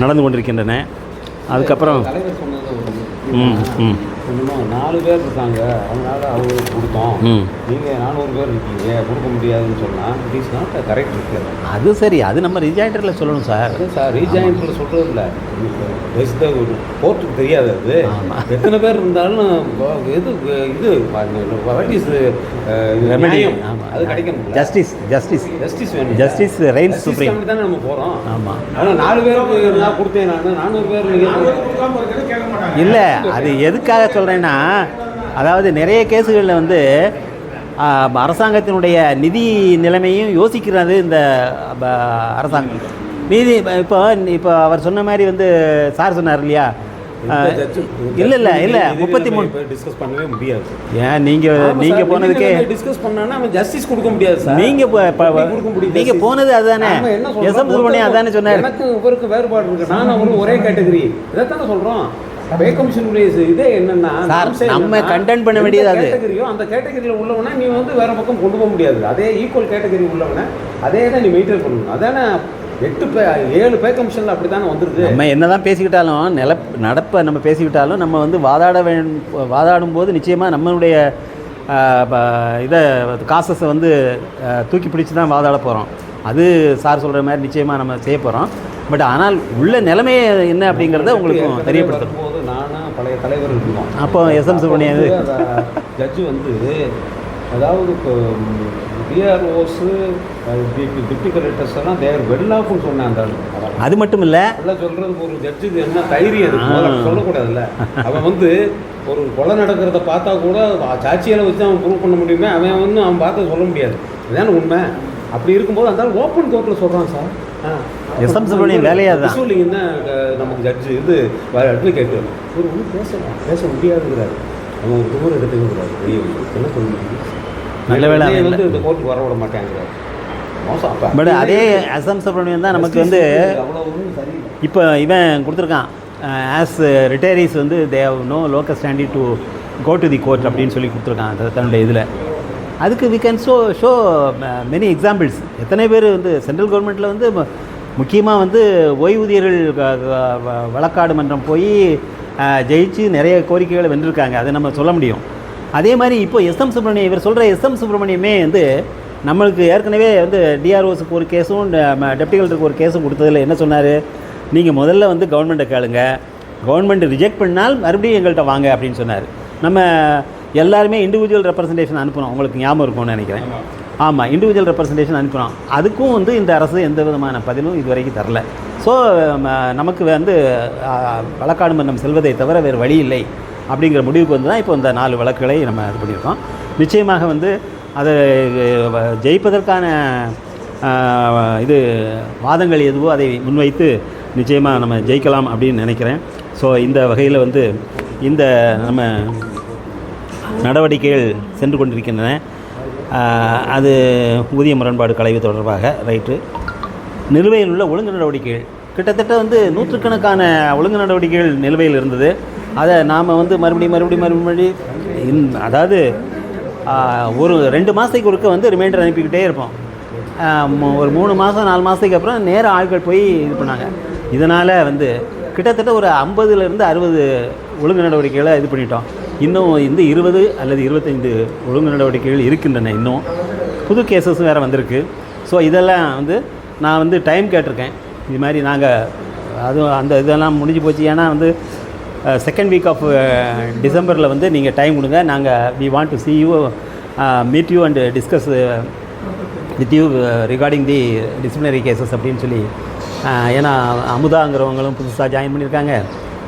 நடந்து கொண்டிருக்கின்றன. அதுக்கப்புறம் தலைவர் சொன்னது இன்னும் 4 பேர் இருக்காங்க, அதனால அவங்களுக்கு கொடுத்தோம், நீங்கள் 400 பேர் இருக்கீங்க கொடுக்க முடியாதுன்னு சொன்னால் இட் இஸ் நாட் கரெக்ட் இருக்குது. அது சரி, அது நம்ம ரிஜாயிண்டரில் சொல்லணும் சார். சார் ரிஜாயிண்டரில் சொல்கிறது இல்லை, ஒரு கோர்ட்டுக்கு தெரியாது அது எத்தனை பேர் இருந்தாலும் இது வாட் இஸ் அது கிடைக்கணும். ஜஸ்டிஸ் வேணும். ஜஸ்டிஸ் ரெயின்ஸ் சுப்ரீம் தானே நம்ம போகிறோம். ஆமாம், ஆனால் 4 பேருக்கு நான் கொடுத்தேன், நான் 400 பேர் இல்லை. அது எதுக்காக சொல்கிறேன்னா, அதாவது நிறைய கேஸுகளில் வந்து அரசாங்கத்தினுடைய நிதி நிலைமையும் யோசிக்கிறது இந்த அரசாங்கம். நீதி இப்போ அவர் சொன்ன மாதிரி வந்து சார் சொன்னார் இல்லையா, இல்லை 33 டிஸ்கஸ் பண்ணவே முடியாது. ஏன் நீங்கள் போனதுக்கே டிஸ்கஸ் பண்ணானா அவன் ஜஸ்டிஸ் கொடுக்க முடியாது சார். நீங்கள் போனது அதுதானே, எஸ்எம் சுப்ரமணியம் அதானே சொன்னார். எனக்கு இவருக்கு வேறுபாடு இருக்குது, நான் அவரும் ஒரே கேட்டகரி, இதைத்தானே சொல்கிறோம். பே கமிஷனுடைய இதே என்னன்னா, நம்ம கண்டென்ட் பண்ண வேண்டியது அது கேட்டகரியோ அந்த கேட்டகரியில் உள்ளவனா நீ வந்து வேற பக்கம் கொண்டு போக முடியாது. அதே ஈக்குவல் கேட்டகரி உள்ளவனை அதே தான் நீ மெயின்டைன் பண்ணணும். அதானே 7 பே கமிஷனில் அப்படி தானே வந்துருது. நம்ம என்ன தான் பேசிக்கிட்டாலும் நடப்பை நம்ம பேசிக்கிட்டாலும் நம்ம வந்து வாதாடும் போது நிச்சயமாக நம்மளுடைய காசஸை வந்து தூக்கி பிடிச்சி தான் வாதாட போகிறோம். அது சார் சொல்கிற மாதிரி நிச்சயமாக நம்ம செய்ய போகிறோம். பட் ஆனால் உள்ள நிலைமையே என்ன அப்படிங்கிறத உங்களுக்கு தெரியப்படுத்தும் போது நானும் பழைய தலைவர் இருக்கணும். அப்போ எஸ்எம் சுப்ரமணியம் ஜட்ஜு வந்து அதாவது இப்போ டிஆர்ஓஸு டிப்டி கலெக்டர்ஸ் எல்லாம் தேர் வெல்லாப்புன்னு சொன்னேன். அந்த அது மட்டும் இல்லை, எல்லாம் சொல்கிறதுக்கு ஒரு ஜட்ஜுக்கு என்ன தைரியம் இருக்குது சொல்லக்கூடாதுல்ல. அவன் வந்து ஒரு கொலை நடக்கிறத பார்த்தா கூட சாட்சியால் வச்சு அவன் ப்ரூவ் பண்ண முடியுமே, அவன் வந்து அவன் பார்த்து சொல்ல முடியாது. இதுதானே உண்மை. அப்படி இருக்கும்போது அந்த ஓப்பன் கோர்ட்டில் சொல்கிறான் சார். எஸ்எம் சுப்ரமணியம் வேலையாக தான் சொல்லிங்கன்னா நமக்கு ஜட்ஜு இது அட்வொகேட் ஒரு ஒன்றும் பேச முடியாதுங்கிறாரு. அவன் ஒரு தூரம் எடுத்துக்கிறாரு. பெரிய என்ன சொல்ல முடியும். நல்ல வேலை வந்து இந்த கோர்ட்டுக்கு வர விட மாட்டேங்கிறார். மோசம். அப்போ பட் அதே எஸ்எம் சுப்ரமணியன் தான் நமக்கு வந்து அவ்வளோ ஒன்றும் சரியில்லை. இப்போ இவன் கொடுத்துருக்கான் ஆஸ் ரிட்டையரிஸ் வந்து they have no local standing to go to the court அப்படின்னு சொல்லி கொடுத்துருக்கான் தன்னுடைய இதில். அதுக்கு we can show many examples. எத்தனை பேர் வந்து சென்ட்ரல் கவர்மெண்ட்டில் வந்து முக்கியமாக வந்து ஓய்வூதியர்கள் வழக்காடு மன்றம் போய் ஜெயிச்சு நிறைய கோரிக்கைகளை வென்றிருக்காங்க, அதை நம்ம சொல்ல முடியும். அதே மாதிரி இப்போ எஸ்எம் சுப்ரமணியம் இவர் சொல்கிற எஸ்எம் சுப்ரமணியமே வந்து நம்மளுக்கு ஏற்கனவே வந்து டிஆர்ஓஸுக்கு ஒரு கேஸும் டெப்டி கலெக்டருக்கு ஒரு கேஸும் கொடுத்ததில் என்ன சொன்னார், நீங்கள் முதல்ல வந்து கவர்மெண்ட்டை கேளுங்க, கவர்மெண்ட் ரிஜெக்ட் பண்ணால் மறுபடியும் எங்கள்கிட்ட வாங்க அப்படின்னு சொன்னார். நம்ம எல்லாருமே இண்டிவிஜுவல் ரெப்ரசன்டேஷன் அனுப்புகிறோம், உங்களுக்கு ஞாபகம் இருக்கும்னு நினைக்கிறேன். ஆமாம், இண்டிவிஜுவல் ரெப்ரசன்டேஷன் அனுப்புகிறோம். அதுக்கும் வந்து இந்த அரசு எந்த விதமான பதிலும் இது வரைக்கும் தரல. ஸோ நமக்கு வந்து வழக்காடு மன்றம் செல்வதை தவிர வேறு வழி இல்லை அப்படிங்கிற முடிவுக்கு வந்து தான் இப்போ இந்த 4 வழக்குகளை நம்ம இது பண்ணியிருக்கோம். நிச்சயமாக வந்து அதை ஜெயிப்பதற்கான இது வாதங்கள் எதுவோ அதை முன்வைத்து நிச்சயமாக நம்ம ஜெயிக்கலாம் அப்படின்னு நினைக்கிறேன். ஸோ இந்த வகையில் வந்து இந்த நம்ம நடவடிக்கைகள் சென்று கொண்டிருக்கின்றன. அது ஊதிய முரண்பாடு களைவு தொடர்பாக ரைட்டு. நிலுவையில் உள்ள ஒழுங்கு நடவடிக்கைகள் கிட்டத்தட்ட வந்து 100கணக்கான ஒழுங்கு நடவடிக்கைகள் நிலுவையில் இருந்தது. அதை நாம் வந்து மறுபடியும் அதாவது ஒரு 2 மாதத்துக்கு ஒருக்க வந்து ரிமைண்டர் அனுப்பிக்கிட்டே இருப்போம். ஒரு 3 மாதம் 4 மாதத்துக்கு அப்புறம் நேர ஆட்கள் போய் இது பண்ணாங்க. இதனால் வந்து கிட்டத்தட்ட ஒரு 50லேருந்து 60 ஒழுங்கு நடவடிக்கைகளை இது பண்ணிட்டோம். இன்னும் இந்த 20 அல்லது 25 ஒழுங்கு நடவடிக்கைகள் இருக்கின்றன. இன்னும் புது கேசஸும் வேறு வந்திருக்கு. ஸோ இதெல்லாம் வந்து நான் வந்து டைம் கேட்டிருக்கேன். இது மாதிரி நாங்கள் அதுவும் அந்த இதெல்லாம் முடிஞ்சு போச்சு. ஏன்னா வந்து செகண்ட் வீக் ஆஃப் டிசம்பரில் வந்து நீங்கள் டைம் கொடுங்க, நாங்கள் we want to see you, meet you and discuss with you regarding the disciplinary cases அப்படின்னு சொல்லி. ஏன்னா அமுதாங்கிறவங்களும் புதுசாக ஜாயின் பண்ணியிருக்காங்க,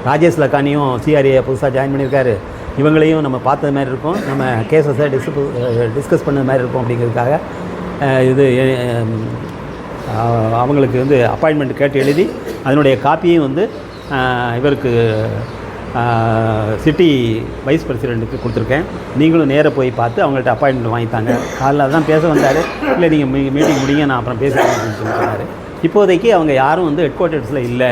ராஜேஷ் லக்கானியும் சிஆர்ஏ புதுசாக ஜாயின் பண்ணியிருக்காரு. இவங்களையும் நம்ம பார்த்தது மாதிரி இருக்கும், நம்ம கேஸஸை டிஸ்கஸ் பண்ணது மாதிரி இருக்கும். அப்படிங்கிறதுக்காக இது அவங்களுக்கு வந்து அப்பாயின்மெண்ட் கேட்டு எழுதி அதனுடைய காப்பியும் வந்து இவருக்கு சிட்டி வைஸ் பிரசிடெண்ட்டுக்கு கொடுத்துருக்கேன். நீங்களும் நேராக போய் பார்த்து அவங்கள்ட்ட அப்பாயின்மெண்ட் வாங்கித்தாங்க. காலைல தான் பேச வந்தார். இல்லை நீங்கள் மீட்டிங் முடிங்க, நான் அப்புறம் பேசுகிறேன் அப்படின்னு சொல்லி சொன்னார். இப்போதைக்கு அவங்க யாரும் வந்து ஹெட் குவார்ட்டர்ஸில் இல்லை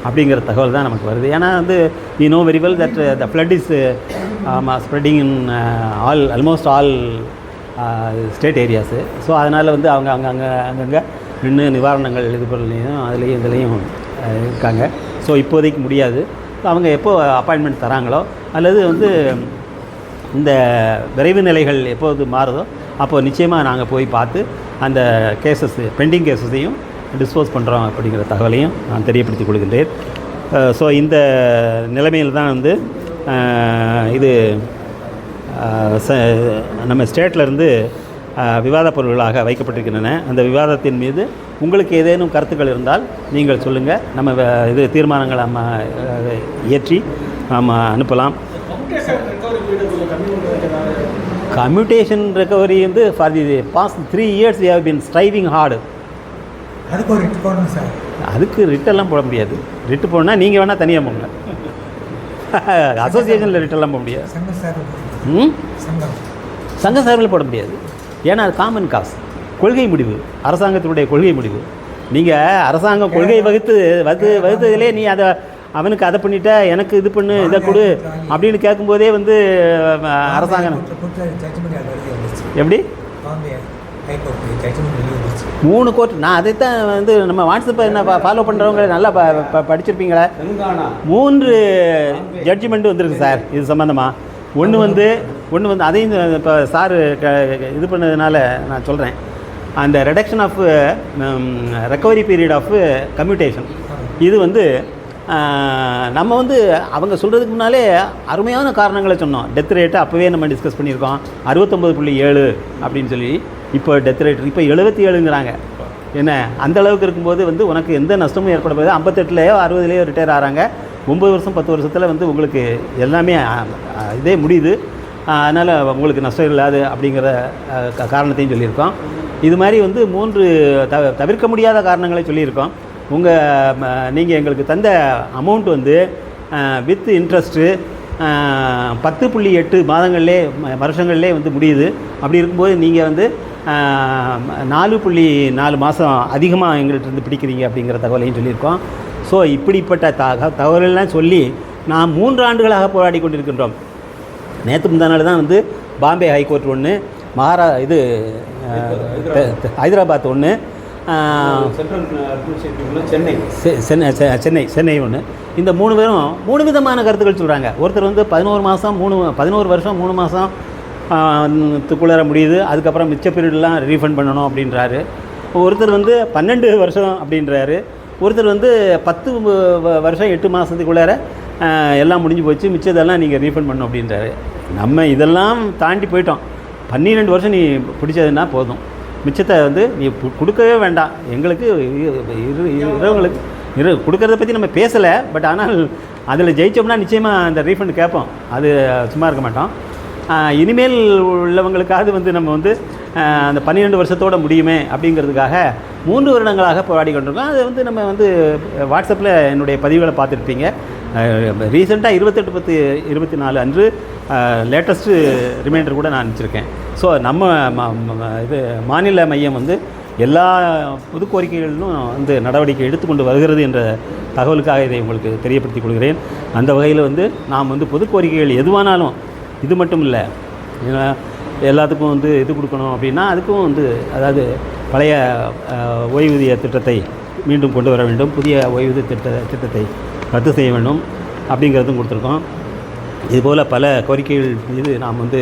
அப்படிங்கிற தகவல் தான் நமக்கு வருது. ஏன்னா வந்து we know very well that the flood is spreading in almost all state areas. So அதனால் வந்து அவங்க அங்கங்கே நின்று நிவாரணங்கள் இது பண்ணலையும் அதுலேயும் இதுலேயும் இருக்காங்க. ஸோ இப்போதைக்கு முடியாது. அவங்க எப்போ அப்பாயின்மெண்ட் தராங்களோ அல்லது வந்து இந்த விரைவு நிலைகள் எப்போது மாறுதோ அப்போது நிச்சயமாக நாங்கள் போய் பார்த்து அந்த கேசஸ் பெண்டிங் கேஸஸையும் டிஸ்போஸ் பண்ணுறோம் அப்படிங்கிற தகவலையும் நான் தெரியப்படுத்திக் கொள்கின்றேன். ஸோ இந்த நிலைமையில் தான் வந்து இது நம்ம ஸ்டேட்லேருந்து விவாத பொருள்களாக வைக்கப்பட்டிருக்கின்றன. அந்த விவாதத்தின் மீது உங்களுக்கு ஏதேனும் கருத்துக்கள் இருந்தால் நீங்கள் சொல்லுங்கள். நம்ம இது தீர்மானங்களை நம்ம இயற்றி நாம் அனுப்பலாம். கம்யூட்டேஷன் ரெக்கவரி வந்து for the past 3 years we have been striving hard. அதுக்கு ஒரு ரிட் போடணும் சார். அதுக்கு ரிட்டெல்லாம் போட முடியாது. ரிட்டு போனால் நீங்கள் வேணால் தனியாக போங்க. அசோசியேஷனில் ரிட்டெல்லாம் போட முடியாது. சங்க சார்பில் போட முடியாது. ஏன்னா அது காமன் காசு, கொள்கை முடிவு, அரசாங்கத்தினுடைய கொள்கை முடிவு. நீங்கள் அரசாங்கம் கொள்கை வகுத்ததிலே நீ அதை அவனுக்கு அதை பண்ணிட்ட, எனக்கு இது பண்ணு, இதை கொடு அப்படின்னு கேட்கும்போதே வந்து அரசாங்கம் எப்படி 3 கோர்ட். நான் அதைத்தான் வந்து நம்ம வாட்ஸ்அப்பை என்ன ஃபாலோ பண்ணுறவங்க நல்லா படிச்சிருப்பீங்களா? 3 ஜட்ஜ்மெண்ட் வந்துருக்கு சார் இது சம்மந்தமாக. ஒன்று வந்து அதையும் இப்போ சார் இது பண்ணதுனால நான் சொல்கிறேன். அந்த reduction of recovery period of commutation இது வந்து நம்ம வந்து அவங்க சொல்கிறதுக்கு முன்னாலே அருமையான காரணங்களை சொன்னோம். டெத் ரேட்டை அப்போவே நம்ம டிஸ்கஸ் பண்ணியிருக்கோம் 69.7 அப்படின்னு சொல்லி. இப்போ டெத் ரேட் இப்போ 77ங்கிறாங்க. என்ன அந்தளவுக்கு இருக்கும்போது வந்து உனக்கு எந்த நஷ்டமும் ஏற்பட போகுது. 58லேயோ 60லேயோ ரிட்டையர் ஆகிறாங்க. 9 வருஷம் 10 வருஷத்தில் வந்து உங்களுக்கு எல்லாமே இதே முடியுது. அதனால் உங்களுக்கு நஷ்டம் இல்லாது அப்படிங்கிற காரணத்தையும் சொல்லியிருக்கோம். இது மாதிரி வந்து 3 தவிர்க்க முடியாத காரணங்களை சொல்லியிருக்கோம். நீங்கள் எங்களுக்கு தந்த அமௌண்ட் வந்து வித் இன்ட்ரெஸ்ட்டு 10.8 மாதங்கள்லே வருஷங்கள்லே வந்து முடியுது. அப்படி இருக்கும்போது நீங்கள் வந்து 4.4 மாதம் அதிகமாக எங்கள்கிட்ட இருந்து பிடிக்கிறீங்க அப்படிங்கிற தகவலையும் சொல்லியிருக்கோம். ஸோ இப்படிப்பட்ட தகவலெல்லாம் சொல்லி நாம் 3 ஆண்டுகளாக போராடி கொண்டிருக்கின்றோம். நேற்று முந்தா நாள் தான் வந்து பாம்பே ஹைகோர்ட் ஒன்று, ஹைதராபாத் ஒன்று, சென்னை ஒன்று. இந்த 3 பேரும் 3 விதமான கருத்துக்கள் சொல்கிறாங்க. ஒருத்தர் வந்து 11 வருஷம் 3 மாதம் த்துக்குள்ளார முடியுது, அதுக்கப்புறம் மிச்ச பீரியட்லாம் ரீஃபண்ட் பண்ணணும் அப்படின்றாரு. ஒருத்தர் வந்து 12 வருஷம் அப்படின்றாரு. ஒருத்தர் வந்து 10 வருஷம் 8 மாதத்துக்குள்ளார எல்லாம் முடிஞ்சு போச்சு, மிச்சதெல்லாம் நீங்கள் ரீஃபண்ட் பண்ணணும் அப்படின்றாரு. நம்ம இதெல்லாம் தாண்டி போயிட்டோம். 12 வருஷம் நீ பிடிச்சதுன்னா போதும், மிச்சத்தை வந்து நீ கொடுக்கவே வேண்டாம். எங்களுக்கு இரவுங்களுக்கு கொடுக்கறத பற்றி நம்ம பேசலை. பட் ஆனால் அதில் ஜெயித்தோம்னா நிச்சயமாக அந்த ரீஃபண்ட் கேட்போம், அது சும்மா இருக்க மாட்டோம். இனிமேல் உள்ளவங்களுக்காவது வந்து நம்ம வந்து அந்த 12 வருஷத்தோடு முடியுமே அப்படிங்கிறதுக்காக 3 வருடங்களாக போராடி கொண்டிருக்கோம். அது வந்து நம்ம வந்து வாட்ஸ்அப்பில் என்னுடைய பதிவுகளை பார்த்துருப்பீங்க. ரீசெண்டாக 28/10/24 அன்று லேட்டஸ்ட்டு ரிமைண்டர் கூட நான் அனுப்பிச்சிருக்கேன். ஸோ நம்ம மாநில மையம் வந்து எல்லா பொது கோரிக்கைகளிலும் வந்து நடவடிக்கை எடுத்துக்கொண்டு வருகிறது என்ற தகவலுக்காக இதை உங்களுக்கு தெரியப்படுத்திக் கொள்கிறேன். அந்த வகையில் வந்து நாம் வந்து பொது கோரிக்கைகள் எதுவானாலும், இது மட்டும் இல்லை, எல்லாத்துக்கும் வந்து இது கொடுக்கணும் அப்படின்னா அதுக்கும் வந்து, அதாவது பழைய ஓய்வூதிய திட்டத்தை மீண்டும் கொண்டு வர வேண்டும், புதிய ஓய்வூதிய திட்டத்தை ரத்து செய்ய வேண்டும் அப்படிங்கிறதும் கொடுத்துருக்கோம். இதுபோல் பல கோரிக்கைகள் மீது நாம் வந்து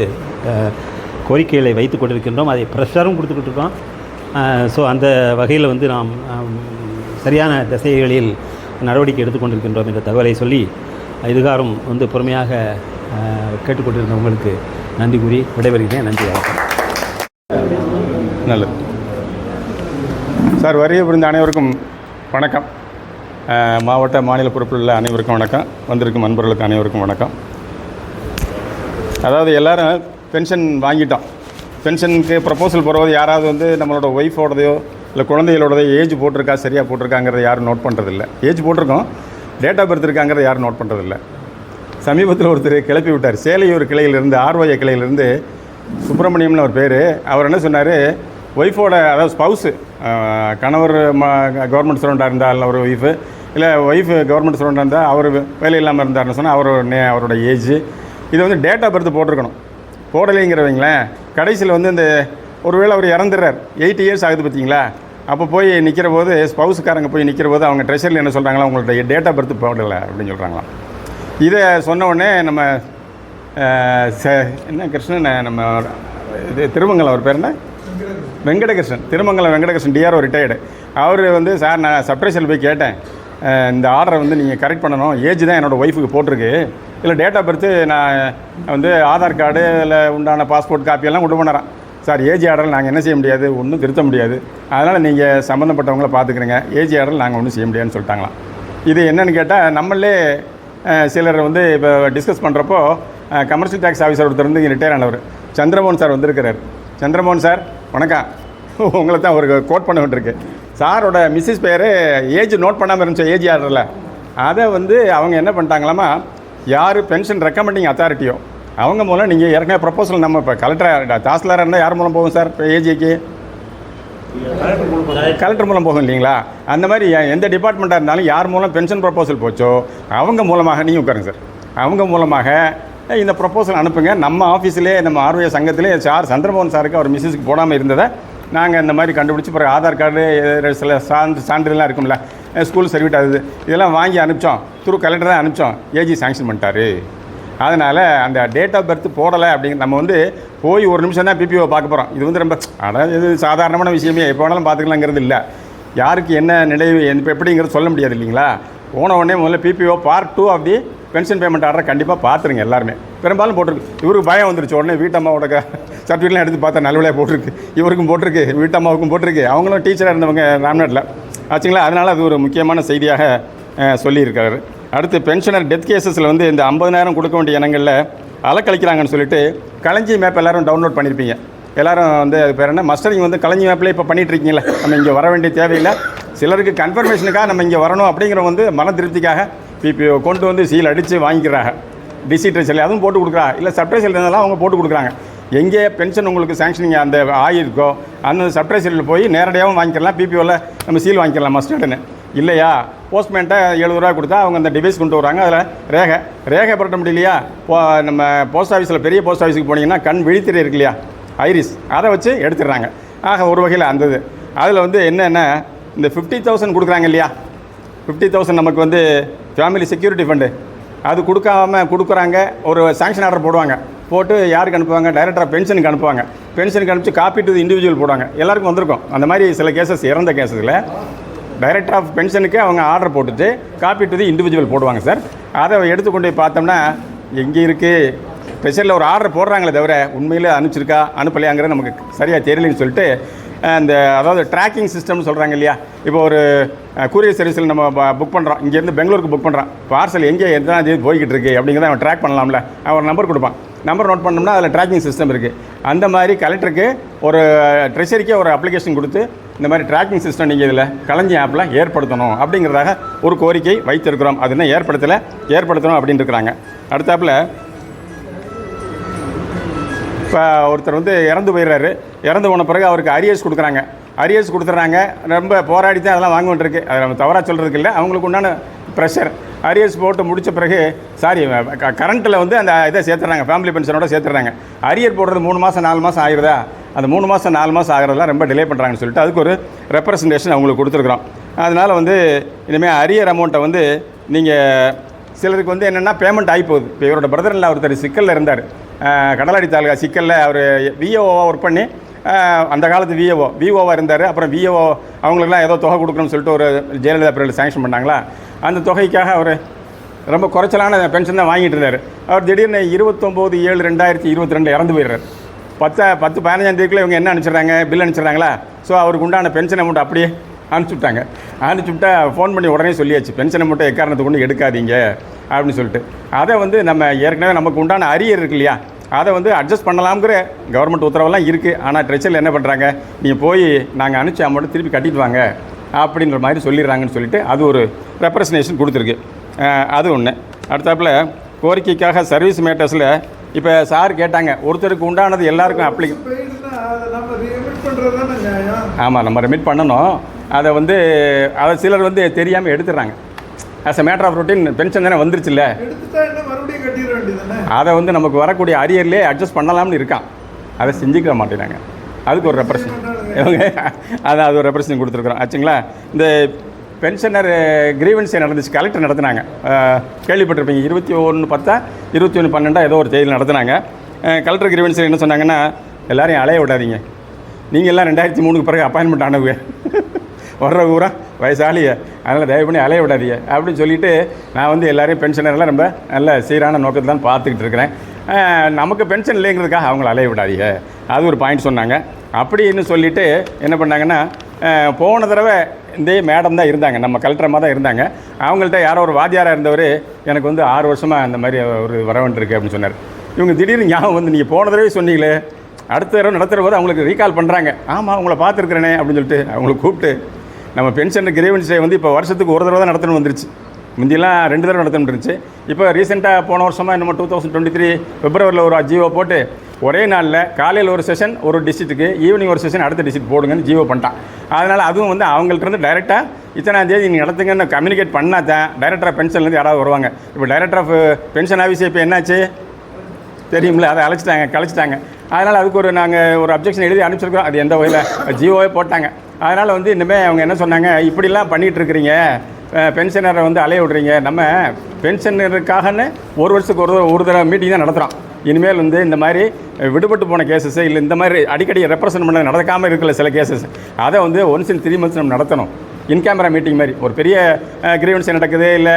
கோரிக்கைகளை வைத்து கொண்டிருக்கின்றோம். அதை ப்ரெஷரும் கொடுத்துக்கிட்டு இருக்கோம். ஸோ அந்த வகையில் வந்து நாம் சரியான திசைகளில் நடவடிக்கை எடுத்துக்கொண்டிருக்கின்றோம் என்ற தகவலை சொல்லி இதுகாரும் வந்து பொறுமையாக கேட்டுக்கொண்டிருந்தவங்களுக்கு நன்றி கூறி விடைபெறுகிறேன். நன்றி, வணக்கம். நல்லது சார். வருகை புரிந்த அனைவருக்கும் வணக்கம். மாவட்ட மாநில பொறுப்பில் உள்ள அனைவருக்கும் வணக்கம். வந்திருக்கும் நண்பர்களுக்கு அனைவருக்கும் வணக்கம். அதாவது எல்லோரும் பென்ஷன் வாங்கிட்டோம். பென்ஷனுக்கு ப்ரப்போசல் போடுறது யாராவது வந்து நம்மளோட ஒய்ஃபோடதையோ இல்லை குழந்தைகளோடதையோ ஏஜ் போட்டிருக்கா, சரியாக போட்டிருக்காங்கிறத யாரும் நோட் பண்ணுறதில்ல. ஏஜ் போட்டிருக்கோம், டேட் ஆஃப் பர்த் இருக்காங்கிறத யாரும் நோட் பண்ணுறதில்ல. சமீபத்தில் ஒருத்தர் கிளப்பி விட்டார். சேலையூர் கிளையிலிருந்து, ஆர்ஒய கிளையிலிருந்து சுப்பிரமணியம்னு ஒரு பேர். அவர் என்ன சொன்னார், ஒய்ஃபோட, அதாவது ஸ்பவுஸு, கணவர் கவர்மெண்ட் சர்வெண்ட்டாக இருந்தால் அவர் ஒய்ஃபு, இல்லை ஒய்ஃபு கவர்மெண்ட் சர்வெண்ட்டாக இருந்தால் அவர் வேலை இல்லாமல் இருந்தார்னு சொன்னால் அவரோட ஏஜ், இதை வந்து டேட் ஆஃப் பர்த் போட்டிருக்கணும். போடலைங்கிறவங்களேன் கடைசியில் வந்து இந்த ஒருவேளை அவர் இறந்துடுறார், 8 இயர்ஸ் ஆகுது பார்த்தீங்களா, அப்போ போய் நிற்கிற போது ஸ்பவுஸுக்காரங்க போய் நிற்கிற போது அவங்க ட்ரெஷரில் என்ன சொல்கிறாங்களா, உங்கள்ட்ட டேட் ஆஃப் பர்த் போடலை அப்படின்னு சொல்கிறாங்களாம். இதை சொன்ன உடனே நம்ம என்ன கிருஷ்ணன், நம்ம இது திருமங்கலம், அவர் பேர் என்ன, வெங்கடகிருஷ்ணன், திருமங்கலம் வெங்கடகிருஷ்ணன், டிஆர்ஓ ரிட்டையர்டு. அவர் வந்து, சார் நான் சப்ட்ரேஷனில் போய் கேட்டேன், இந்த ஆர்டரை வந்து நீங்கள் கரெக்ட் பண்ணணும், ஏஜ் தான் என்னோடய ஒய்ஃபுக்கு போட்டிருக்கு, இல்லை டேட் ஆஃப் பர்த்து நான் வந்து ஆதார் கார்டு இல்லை உண்டான பாஸ்போர்ட் காப்பியெல்லாம் கொண்டு போனறேன். சார் ஏஜ் ஆர்டரில் நாங்கள் என்ன செய்ய முடியாது, ஒன்றும் திருத்த முடியாது, அதனால் நீங்கள் சம்மந்தப்பட்டவங்கள பார்த்துக்கிறீங்க, ஏஜ் ஆர்டரில் நாங்கள் ஒன்றும் செய்ய முடியாதுன்னு சொல்லிட்டாங்களாம். இது என்னென்னு கேட்டால், நம்மளே சிலர் வந்து இப்போ டிஸ்கஸ் பண்ணுறப்போ கமர்ஷியல் டேக்ஸ் ஆஃபீஸர் ஒருத்தர் வந்து ரிட்டையர் ஆனவர் சந்திரமோகன் சார் வந்திருக்கிறார். சந்திரமோகன் சார் வணக்கம். உங்களை தான் ஒரு கோட் பண்ண வேண்டியிருக்கு. சாரோட மிஸ்ஸஸ் பேர் ஏஜ் நோட் பண்ணாமல் இருந்துச்சு ஏஜ் ஆர்டரில். அதை வந்து அவங்க என்ன பண்ணிட்டாங்களாமா, யார் பென்ஷன் ரெக்கமெண்டிங் அத்தாரிட்டியோ அவங்க மூலம் நீங்கள் ஏற்கனவே ப்ரப்போசல், நம்ம இப்போ கலெக்டராக தாசில்தாராக இருந்தால் யார் மூலம் போகும் சார், இப்போ ஏஜிக்கு கலெக்டர் மூலம் போகும் இல்லைங்களா, அந்த மாதிரி எந்த டிபார்ட்மெண்ட்டாக இருந்தாலும் யார் மூலம் பென்ஷன் ப்ரப்போசல் போச்சோ அவங்க மூலமாக, நீங்கள் உட்காருங்க சார், அவங்க மூலமாக இந்த ப்ரப்போசல் அனுப்புங்க. நம்ம ஆஃபீஸிலே, நம்ம ஆர்வய சங்கத்திலே சார் சந்திரமோகன் சாருக்கு அவர் மிஸ்ஸஸுக்கு போடாமல் இருந்ததை நாங்கள் இந்த மாதிரி கண்டுபிடிச்சி, பிறகு ஆதார் கார்டு சில சான்றிதழ்லாம் இருக்கும்ல, ஸ்கூல் சர்டிஃபிகேட், அது இதெல்லாம் வாங்கி அனுப்பிச்சோம், த்ரூ கலெக்டர் தான் அனுப்பிச்சோம், ஏஜி சாங்ஷன் பண்ணிட்டாரு. அதனால் அந்த டேட் ஆஃப் பர்த் போடலை அப்படிங்கிற, நம்ம வந்து போய் ஒரு நிமிஷம் தான் பிபிஓ பார்க்க போகிறோம். இது வந்து ரொம்ப இது சாதாரணமான விஷயமே, எப்போ வேணாலும் பார்த்துக்கலாங்கிறது இல்லை. யாருக்கு என்ன நிலை எப்படிங்கிறது சொல்ல முடியாது இல்லைங்களா. போன உடனே முதல்ல PPO part 2 of the pension payment ஆர்டரை கண்டிப்பாக பார்த்துருங்க எல்லாருமே. பெரும்பாலும் போட்டிருக்கு. இவருக்கு பயம் வந்துருச்சு, உடனே வீட்டம்மாவோட சர்டிஃபிகேட்லாம் எடுத்து பார்த்தா நல்லவிலையாக போட்டிருக்கு, இவருக்கும் போட்டிருக்கு, வீட்டம்மாவுக்கும் போட்டிருக்கு, அவங்களும் டீச்சராக இருந்தவங்க ராம்நாட்டில் ஆச்சுங்களா. அதனால் அது ஒரு முக்கியமான செய்தியாக சொல்லியிருக்காரு. அடுத்து பென்ஷனர் டெத் கேஸஸில் வந்து இந்த 50,000 கொடுக்க வேண்டிய இனங்களில் அலக்கழிக்கிறாங்கன்னு சொல்லிட்டு களஞ்சி மேப் எல்லோரும் டவுன்லோட் பண்ணியிருப்பீங்க. எல்லோரும் வந்து அது பேர் என்ன, மஸ்டரிங் வந்து களஞ்சி மேப்பில் இப்போ பண்ணிகிட்ருக்கீங்களே, நம்ம இங்கே வர வேண்டிய தேவையில்லை, சிலருக்கு கன்ஃபர்மேஷனுக்காக நம்ம இங்கே வரணும் அப்படிங்கிறவங்க வந்து மன திருப்திக்காக பிபிஓ கொண்டு வந்து சீல் அடித்து வாங்கிக்கிறாங்க. டிசிட்ரை சொல்லி அதுவும் போட்டு கொடுக்குறா, இல்லை சப்ட்ரேஷன் இருந்தாலும் அவங்க போட்டு கொடுக்குறாங்க. எங்கே பென்ஷன் உங்களுக்கு சாங்ஷனிங் அந்த ஆகியிருக்கோ அந்த சப்ட்ரைசரியில் போய் நேரடியாகவும் வாங்கிக்கலாம், பிபிஓவில் நம்ம சீல் வாங்கிக்கலாம் மஸ்டர்டுன்னு. இல்லையா போஸ்ட்மேன்ட்ட 70 ரூபா கொடுத்தா அவங்க அந்த டிவைஸ் கொண்டு வராங்க, அதில் ரேகை புரட்ட முடியலையா, நம்ம போஸ்ட் ஆஃபீஸில் பெரிய போஸ்ட் ஆஃபீஸுக்கு போனீங்கன்னா கண் விழித்திரை இருக்கு இல்லையா, ஐரிஸ், அதை வச்சு எடுத்துடுறாங்க. ஆக ஒரு வகையில் அந்த இது அதில் வந்து என்னென்னா இந்த 50,000 கொடுக்குறாங்க இல்லையா, 50,000 நமக்கு வந்து ஃபேமிலி செக்யூரிட்டி ஃபண்டு, அது கொடுக்குறாங்க. ஒரு சாங்ஷன் ஆர்டர் போடுவாங்க, போட்டு யாருக்கு அனுப்புவாங்க, டைரக்டர் ஆஃப் பென்ஷனுக்கு அனுப்புவாங்க. பென்ஷனுக்கு அனுப்பிச்சு காப்பி டு இண்டிவிஜுவல் போடுவாங்க. எல்லாருக்கும் வந்திருக்கும் அந்த மாதிரி சில கேசஸ், இறந்த கேஸஸில் டைரக்டர் ஆஃப் பென்ஷனுக்கு அவங்க ஆர்டர் போட்டுட்டு காப்பி டு தி இண்டிவிஜுவல் போடுவாங்க சார். அதை எடுத்துக்கொண்டு போய் பார்த்தோம்னா எங்கே இருக்குது, ட்ரெஷரியில் ஒரு ஆர்டர் போடுறாங்களே தவிர உண்மையில் அனுப்பிச்சிருக்கா அனுப்பலையாங்கிறது நமக்கு சரியாக தெரியலன்னு சொல்லிட்டு அந்த அதாவது ட்ராக்கிங் சிஸ்டம்னு சொல்கிறாங்க இல்லையா. இப்போ ஒரு கூரியர் சர்வீஸில் நம்ம புக் பண்ணுறோம், இங்கேருந்து பெங்களூருக்கு புக் பண்ணுறோம், பார்சல் எங்கே எத்தனை தேதி போய்கிட்டு இருக்குது அப்படிங்கிறத அவன் ட்ராக் பண்ணலாம்ல. அவன் ஒரு நம்பர் கொடுப்பான், நம்பர் நோட் பண்ணோம்னா அதில் ட்ராக்கிங் சிஸ்டம் இருக்குது. அந்த மாதிரி கலெக்டருக்கு ஒரு ட்ரெஷரிக்கே ஒரு அப்ளிகேஷன் கொடுத்து இந்த மாதிரி ட்ராக்கிங் சிஸ்டம் நீங்கள் இதில் களஞ்சி ஆப்பில் ஏற்படுத்தணும் அப்படிங்கிறதாக ஒரு கோரிக்கை வைத்திருக்கிறோம். அது என்ன ஏற்படுத்தணும் அப்படின்னு இருக்கிறாங்க. அடுத்தாப்பில் இப்போ ஒருத்தர் வந்து இறந்து போயிடுறாரு, இறந்து போன பிறகு அவருக்கு அரியர்ஸ் கொடுத்துட்றாங்க. ரொம்ப போராடி தான் அதெல்லாம் வாங்க வேண்டியிருக்கு, அதை நம்ம தவறாக சொல்கிறதுக்கு இல்லை, அவங்களுக்கு உண்டான ப்ரெஷர். அரியர்ஸ் போட்டு முடித்த பிறகு கரண்ட்டில் வந்து அந்த இதை சேர்த்துறாங்க, ஃபேமிலி பென்ஷனோட சேர்த்துறாங்க. அரியர் போடுறது 3 மாதம் 4 மாதம் ஆகிருதா, அந்த 3 மாதம் 4 மாதம் ஆகிறதெல்லாம் ரொம்ப டிலே பண்ணுறாங்கன்னு சொல்லிட்டு அதுக்கு ஒரு ரெப்ரசன்டேஷன் அவங்களுக்கு கொடுத்துருக்குறோம். அதனால் வந்து இனிமேல் அரியர் அமௌண்ட்டை வந்து நீங்கள் சிலருக்கு வந்து என்னென்னா பேமெண்ட் ஆகி போகுது. இப்போ இவரோட பிரதரில் ஒருத்தர் சிக்கலில் இருந்தார், கடலாடி தாலுகா சிக்கலில். அவர் விஓவாக ஒர்க் பண்ணி அந்த காலத்து விஓவாக இருந்தார். அப்புறம் விஓ அவங்களுக்குலாம் ஏதோ தொகை கொடுக்கணும்னு சொல்லிட்டு ஒரு ஜெயலலிதா பீரியடில் சேங்ஷன் பண்ணாங்களா, அந்த தொகைக்காக அவர் ரொம்ப குறைச்சலான பென்ஷன் தான் வாங்கிட்டு இருந்தார். அவர் திடீர்னு 29/7/2022 இறந்து போயிடுறார். 10-15 தேதிக்குள்ளே இவங்க என்ன அனுப்பிச்சிடுறாங்க, பில் அனுப்பிச்சிடுறாங்களா. ஸோ அவருக்கு உண்டான பென்ஷன் அமௌண்ட் அப்படியே அனுப்பிச்சுட்டா ஃபோன் பண்ணி உடனே சொல்லியாச்சு, பென்ஷன் அமௌண்ட்டை எக்காரணத்தை கொண்டு எடுக்காதீங்க அப்படின்னு சொல்லிட்டு. அதை வந்து நம்ம ஏற்கனவே நமக்கு உண்டான அரியர் இருக்கு இல்லையா, அதை வந்து அட்ஜஸ்ட் பண்ணலாம்ங்கிற கவர்மெண்ட் உத்தரவெல்லாம் இருக்குது. ஆனால் ட்ரெஷரில் என்ன பண்ணுறாங்க, நீங்கள் போய் நாங்கள் அனுப்பிச்ச அமௌண்ட்டை திருப்பி கட்டிட்டு வாங்க அப்படின்ற மாதிரி சொல்லிடுறாங்கன்னு சொல்லிட்டு அது ஒரு ரெப்ரசன்டேஷன் கொடுத்துருக்கு. அது ஒன்று. அடுத்தாப்பில் கோரிக்கைக்காக சர்வீஸ் மேட்டர்ஸில் இப்போ சார் கேட்டாங்க, ஒருத்தருக்கு உண்டானது எல்லாருக்கும் ஆமாம் நம்ம ரெமிட் பண்ணணும். அதை வந்து சிலர் வந்து தெரியாமல் எடுத்துடுறாங்க. As a matter of routine pension தானே வந்துருச்சு இல்லை, அதை வந்து நமக்கு வரக்கூடிய அரியர்லேயே அட்ஜஸ்ட் பண்ணலாம்னு இருக்கான், அதை செஞ்சுக்க மாட்டேங்கிறாங்க. அதுக்கு ஒரு அது ஒரு ரெப்ரசன்ட் கொடுத்துருக்குறோம் ஆச்சுங்களா. இந்த பென்ஷனர் கிரீவன்ஸே நடந்துச்சு, கலெக்டர் நடத்தினாங்க, கேள்விப்பட்டிருப்பீங்க. 21/10/21/12 ஏதோ ஒரு தேதியில் நடத்தினாங்க. கலெக்டர் கிரீவன்ஸில் என்ன சொன்னாங்கன்னா, எல்லாரையும் அலைய விடாதீங்க, நீங்கள் எல்லாம் 2003க்கு பிறகு அப்பாயின்மெண்ட் ஆனவங்க, வர்ற ஊரா வயசாலிய, அதனால் தயவு பண்ணி அலைய விடாதீங்க அப்படின்னு சொல்லிவிட்டு நான் வந்து எல்லாரையும் பென்ஷனர்லாம் ரொம்ப நல்ல சீரான நோக்கத்தை தான் பார்த்துக்கிட்டு இருக்கிறேன். நமக்கு பென்ஷன் இல்லைங்கிறதுக்காக அவங்கள அலைய விடாதீங்க, அது ஒரு பாயிண்ட் சொன்னாங்க. அப்படின்னு சொல்லிவிட்டு என்ன பண்ணாங்கன்னா, போன தடவை இந்த மேடம் தான் இருந்தாங்க, நம்ம கலெக்டரமாக தான் இருந்தாங்க. அவங்கள்ட்ட யாரோ ஒரு வாத்தியாராக இருந்தவர் எனக்கு வந்து 6 வருஷமாக அந்த மாதிரி ஒரு வரவேண்டிருக்கு அப்படின்னு சொன்னார். இவங்க திடீர்னு ஞாபகம் வந்து, நீங்கள் போன தடவை சொன்னீங்களே, அடுத்த தடவை நடத்துகிற போது அவங்களுக்கு ரீகால் பண்ணுறாங்க. ஆமாம் உங்களை பார்த்துருக்குறேனே அப்படின்னு சொல்லிட்டு அவங்களை கூப்பிட்டு நம்ம பென்ஷன் கிரீவன்ஸ் டே வந்து இப்போ வருஷத்துக்கு ஒரு தடவை தான் நடத்தணும் வந்துருச்சு. முந்தியெல்லாம் 2 தடவை நடத்தணும் இருந்துச்சு. இப்போ ரீசெண்டாக போன வருஷமாக நம்ம 2023 பிப்ரவரியில் ஒரு ஜிஓ போட்டு ஒரே நாளில் காலையில் ஒரு செஷன் ஒரு டிஸ்ட்ரிக்ட்டுக்கு, ஈவினிங் ஒரு செஷன் அடுத்த டிஸ்ட்ரிக்ட் போடுங்கன்னு ஜிஓ பண்ணிட்டான். அதனால் அதுவும் வந்து அவங்கள்ட்ட டைரெக்டாக இத்தனாம் தேதி நீங்கள் நடத்துங்கன்னு கம்யூனிகேட் பண்ணால் தான் டைரக்டர் ஆஃப் பென்ஷன்லேருந்து யாராவது வருவாங்க. இப்போ டைரக்டர் ஆஃப் பென்ஷன் ஆஃபீஸ் இப்போ என்னாச்சு தெரியுமில்ல, அதை கழிச்சிட்டாங்க. அதனால் அதுக்கு நாங்கள் ஒரு அப்ஜெக்ஷன் எழுதி அனுப்பிச்சிருக்கோம். அது எந்த வகையில் ஜிஓவே போட்டாங்க. அதனால் வந்து இனிமேல் அவங்க என்ன சொன்னாங்க, இப்படிலாம் பண்ணிகிட்ருக்கிறீங்க, பென்ஷனரை வந்து அலைய விட்றீங்க, நம்ம பென்ஷனருக்காகன்னு ஒரு வருஷத்துக்கு ஒரு தடவை மீட்டிங் தான் நடத்துகிறோம். இனிமேல் வந்து இந்த மாதிரி விடுபட்டு போன கேசஸ் இல்லை இந்த மாதிரி அடிக்கடி ரெப்ரசன்ட் பண்ண நடக்காமல் இருக்கல சில கேசஸ், அதை வந்து ஒன்ஸ் இன் 3 months நம்ம நடத்தணும். இன் கேமரா மீட்டிங் மாதிரி ஒரு பெரிய கிரீவன்ஸ் நடக்குது, இல்லை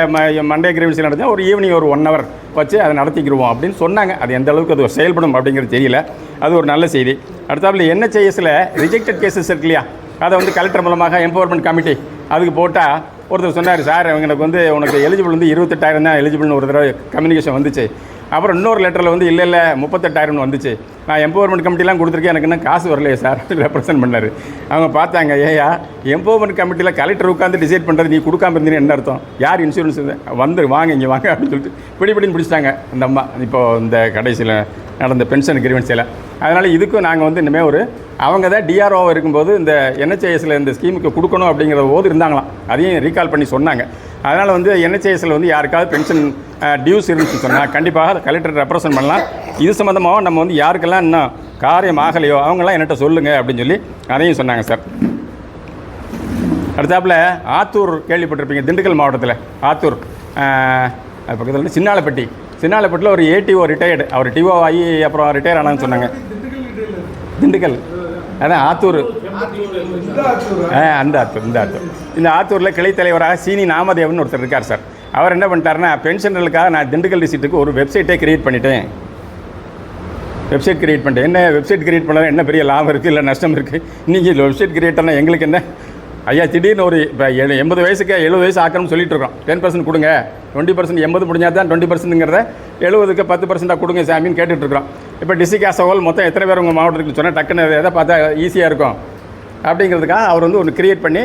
மண்டே கிரீவன்ஸ் நடக்குது, ஒரு ஈவினிங் ஒரு 1 hour வச்சு அதை நடத்திக்கிடுவோம் அப்படின்னு சொன்னாங்க. அது எந்த அளவுக்கு அது செயல்படும் அப்படிங்கிறது தெரியல. அது ஒரு நல்ல செய்தி. அடுத்தாப்புல NHISல ரிஜெக்டட் கேசஸ் இருக்கு இல்லையா, அதை வந்து கலெக்டர் மூலமாக எம்பவர்மெண்ட் கமிட்டி அதுக்கு போட்டால் ஒருத்தர் சொன்னார், சார் எனக்கு வந்து உனக்கு எலிஜிபிள் வந்து 28,000 தான் எலிஜிபிள்னு ஒரு தடவை கம்யூனிகேஷன் வந்துச்சு. அப்புறம் இன்னொரு லெட்டரில் வந்து இல்லை 38,000 வந்துச்சு. நான் எம்பவர்மெண்ட் கமிட்டிலாம் கொடுத்துருக்கேன், எனக்கு இன்னும் காசு வரலையே சார் ரெப்ரசன்ட் பண்ணார். அவங்க பார்த்தாங்க, ஏயா எம்பவர்மெண்ட் கமிட்டியில் கலெக்டர் உட்காந்து டிசைட் பண்ணுறது, நீ கொடுக்காம இருந்தீங்கன்னு என்ன அர்த்தம், யார் இன்சூரன்ஸ் வாங்க இங்கே வாங்க அப்படின்னு சொல்லிட்டு பிடிப்பிடின்னு பிடிச்சிட்டாங்க அந்த அம்மா. இப்போது இந்த கடைசியில் நடந்த பென்ஷன் கிரீவன்ஸில். அதனால் இதுக்கும் நாங்கள் வந்து இனிமேல் அவங்க தான் டிஆர்ஓ இருக்கும்போது இந்த NHISல இந்த ஸ்கீமுக்கு கொடுக்கணும் அப்படிங்கிற போது இருந்தாங்களாம், அதையும் ரீகால் பண்ணி சொன்னாங்க. அதனால் வந்து NHISல வந்து யாருக்காவது பென்ஷன் டியூஸ் இருந்துச்சுன்னு சொன்னால் கண்டிப்பாக கலெக்டர் ரெப்ரசன்ட் பண்ணலாம். இது சம்மந்தமாக நம்ம வந்து யாருக்கெல்லாம் இன்னும் காரியம் ஆகலையோ அவங்களாம் என்கிட்ட சொல்லுங்கள் அப்படின்னு சொல்லி அதையும் சொன்னாங்க சார். அடுத்தாப்புல ஆத்தூர் கேள்விப்பட்டிருப்பீங்க, திண்டுக்கல் மாவட்டத்தில் ஆத்தூர் அது பக்கத்தில் வந்து சின்னாலப்பட்டியில் ஒரு ATO ரிட்டையர்டு, அவர் டிஓ ஆகி அப்புறம் ரிட்டையர் ஆனான்னு சொன்னாங்க. திண்டுக்கல் அதான் ஆத்தூர், அந்த ஆத்தூர். இந்த ஆத்தூரில் கிளை தலைவராக சீனி நாமதேவன் ஒருத்தர் இருக்கார் சார். அவர் என்ன பண்ணிட்டாருன்னா பென்ஷனர்களுக்காக நான் திண்டுக்கல் டிஸ்ட்ரிக்ட்டுக்கு ஒரு வெப்சைட்டே கிரியேட் பண்ணிட்டேன். என்ன வெப்சைட் கிரியேட் பண்ணால் என்ன பெரிய லாபம் இருக்குது இல்லை நஷ்டம் இருக்குது? நீங்கள் வெப்சைட் கிரியேட் பண்ணால் எங்களுக்கு என்ன ஐயா, திடீர்னு ஒரு இப்போ 80 வயசுக்கு 70 வயசு ஆக்கணும்னு சொல்லிட்டு இருக்கோம். 10% கொடுங்க, 20% 80 முடிஞ்சால் தான் 20%ங்கிறத 70க்கு 10% கொடுங்க சாமின்னு கேட்டுட்ருக்குறோம். இப்போ டிஸ்ட்ரிக்ட் ஆஸ் ஹோல் மொத்தம் எத்தனை பேர் உங்கள் மாவட்டத்துக்கு சொன்னால் டக்குன்னு எதை பார்த்தா ஈஸியாக இருக்கும் அப்படிங்கிறதுக்காக அவர் வந்து ஒன்று கிரியேட் பண்ணி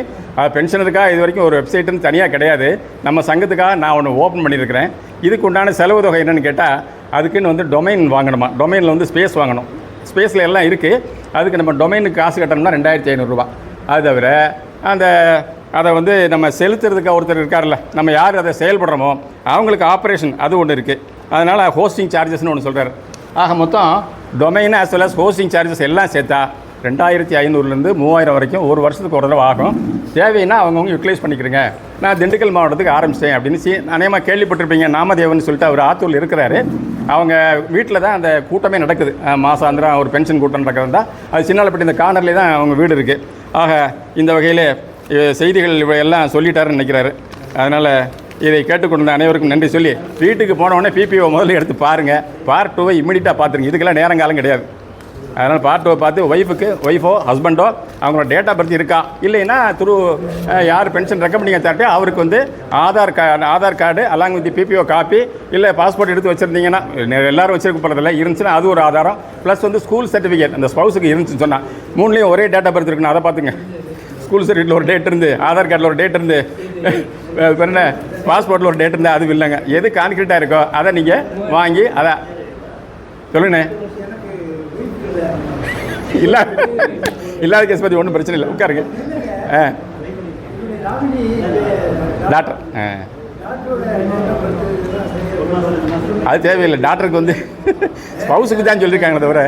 பென்ஷனருக்காக இது வரைக்கும் ஒரு வெப்சைட்டுன்னு தனியாக கிடையாது. நம்ம சங்கத்துக்காக நான் ஒன்று ஓப்பன் பண்ணியிருக்கிறேன். இதுக்கு உண்டான செலவு தொகை என்னென்னு கேட்டால் அதுக்குன்னு வந்து டொமைன் வாங்கணுமா, டொமைனில் வந்து ஸ்பேஸ் வாங்கணும். ஸ்பேஸில் எல்லாம் இருக்குது. அதுக்கு நம்ம டொமைனுக்கு காசு கட்டணும்னா 2500 ரூபா. அது தவிர அதை வந்து நம்ம செலுத்துறதுக்கு ஒருத்தர் இருக்கார்ல, நம்ம யார் அதை செயல்படுறோமோ அவங்களுக்கு ஆப்ரேஷன் அது ஒன்று இருக்குது. அதனால் ஹோஸ்டிங் சார்ஜஸ்னு ஒன்று சொல்கிறார். ஆக மொத்தம் domain as well as hosting charges எல்லாம் சேர்த்தா 2500லேருந்து 3000 வரைக்கும் ஒரு வருஷத்துக்கு ஒரு தடவை ஆகும். தேவைன்னா அவங்கவுங்க யூட்டிலைஸ் பண்ணிக்கிறேங்க. நான் திண்டுக்கல் மாவட்டத்துக்கு ஆரம்பிச்சிட்டேன் அப்படின்னு அநேகமாக கேள்விப்பட்டிருப்பீங்க. நாமதேவன் சொல்லிட்டு அவர் ஆத்தூரில் இருக்கிறாரு. அவங்க வீட்டில் தான் அந்த கூட்டமே நடக்குது. மாசாந்திரம் ஒரு பென்ஷன் கூட்டம் நடக்கிறது தான். அது சின்னாலப்பட்டி இந்த கார்னர்லேயே தான் அவங்க வீடு இருக்குது. ஆக இந்த வகையில் செய்திகள் எல்லாம் சொல்லிட்டாருன்னு நினைக்கிறாரு. அதனால் இதை கேட்டுக்கொண்ட அனைவருக்கும் நன்றி சொல்லி வீட்டுக்கு போனவுடனே PPO முதல்ல எடுத்து பாருங்கள். பார்ட் 2 இம்மிடியட்டாக பார்த்துருங்க. இதுக்கெல்லாம் நேரங்காலம் கிடையாது. அதனால் பார்ட் 2 பார்த்து ஒய்ஃபோ ஹஸ்பண்டோ அவங்களோட டேட் ஆஃப் பர்த் இருக்கா இல்லைன்னா யார் பென்ஷன் ரெக்கமெண்டிங் அத்தாரிட்டி அவருக்கு வந்து Aadhaar card along with PPO copy இல்லை பாஸ்போர்ட் எடுத்து வச்சுருந்தீங்கன்னா, எல்லோரும் வச்சிருக்க போகிறதில்ல, இருந்துச்சுன்னா அது ஒரு ஆதாரம். ப்ளஸ் வந்து ஸ்கூல் சர்டிஃபிகேட் அந்த ஸ்பௌஸுக்கு இருந்துச்சுன்னு சொன்னால் 3லேயும் ஒரே டேட் ஆஃப் பர்த் இருக்குன்னு அதை பார்த்துங்க. ஸ்கூல் சர்டிஃபிகேட்டில் ஒரு டேட் இருந்து, ஆதார் கார்டில் ஒரு டேட் இருந்து, என்ன பாஸ்போர்ட்டில் ஒரு டேட் இருந்தால் அது இல்லைங்க. எது கான்க்ரீட்டாக இருக்கோ அதை நீங்கள் வாங்கி அதை சொல்லுங்கண்ணே. இல்லாத கேஸ் பற்றி ஒன்றும் பிரச்சனை இல்லை, உட்காருங்க. டாக்டர் அது தேவையில்லை. டாக்டருக்கு வந்து ஸ்பௌஸுக்கு தான் சொல்லியிருக்காங்க தவிர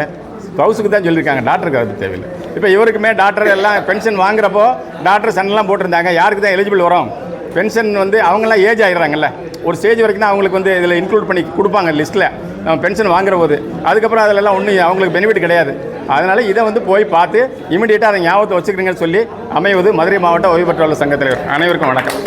டாக்டருக்கு அது தேவையில்லை. இப்போ இவருக்குமே டாக்டர் எல்லாம் பென்ஷன் வாங்குறப்போ டாக்டர் சன்லாம் போட்டிருந்தாங்க. யாருக்கு தான் எலிஜிபிள் வரும்? பென்ஷன் வந்து அவங்களாம் ஏஜ் ஆகிடுறாங்கல்ல, ஒரு ஸ்டேஜ் வரைக்கும் தான் அவங்களுக்கு வந்து இதில் இன்க்ளூட் பண்ணி கொடுப்பாங்க லிஸ்ட்டில் நம்ம பென்ஷன் வாங்குற போது. அதுக்கப்புறம் அதிலெல்லாம் ஒன்றும் அவங்களுக்கு பெனிஃபிட் கிடையாது. அதனால் இதை வந்து போய் பார்த்து இமீடியட்டாக அதை ஞாபகத்தை வச்சுக்கிறீங்கன்னு சொல்லி அமைவது மதுரை மாவட்ட ஓய்வு பெற்றோர் சங்கத்தில் அனைவருக்கும் வணக்கம்.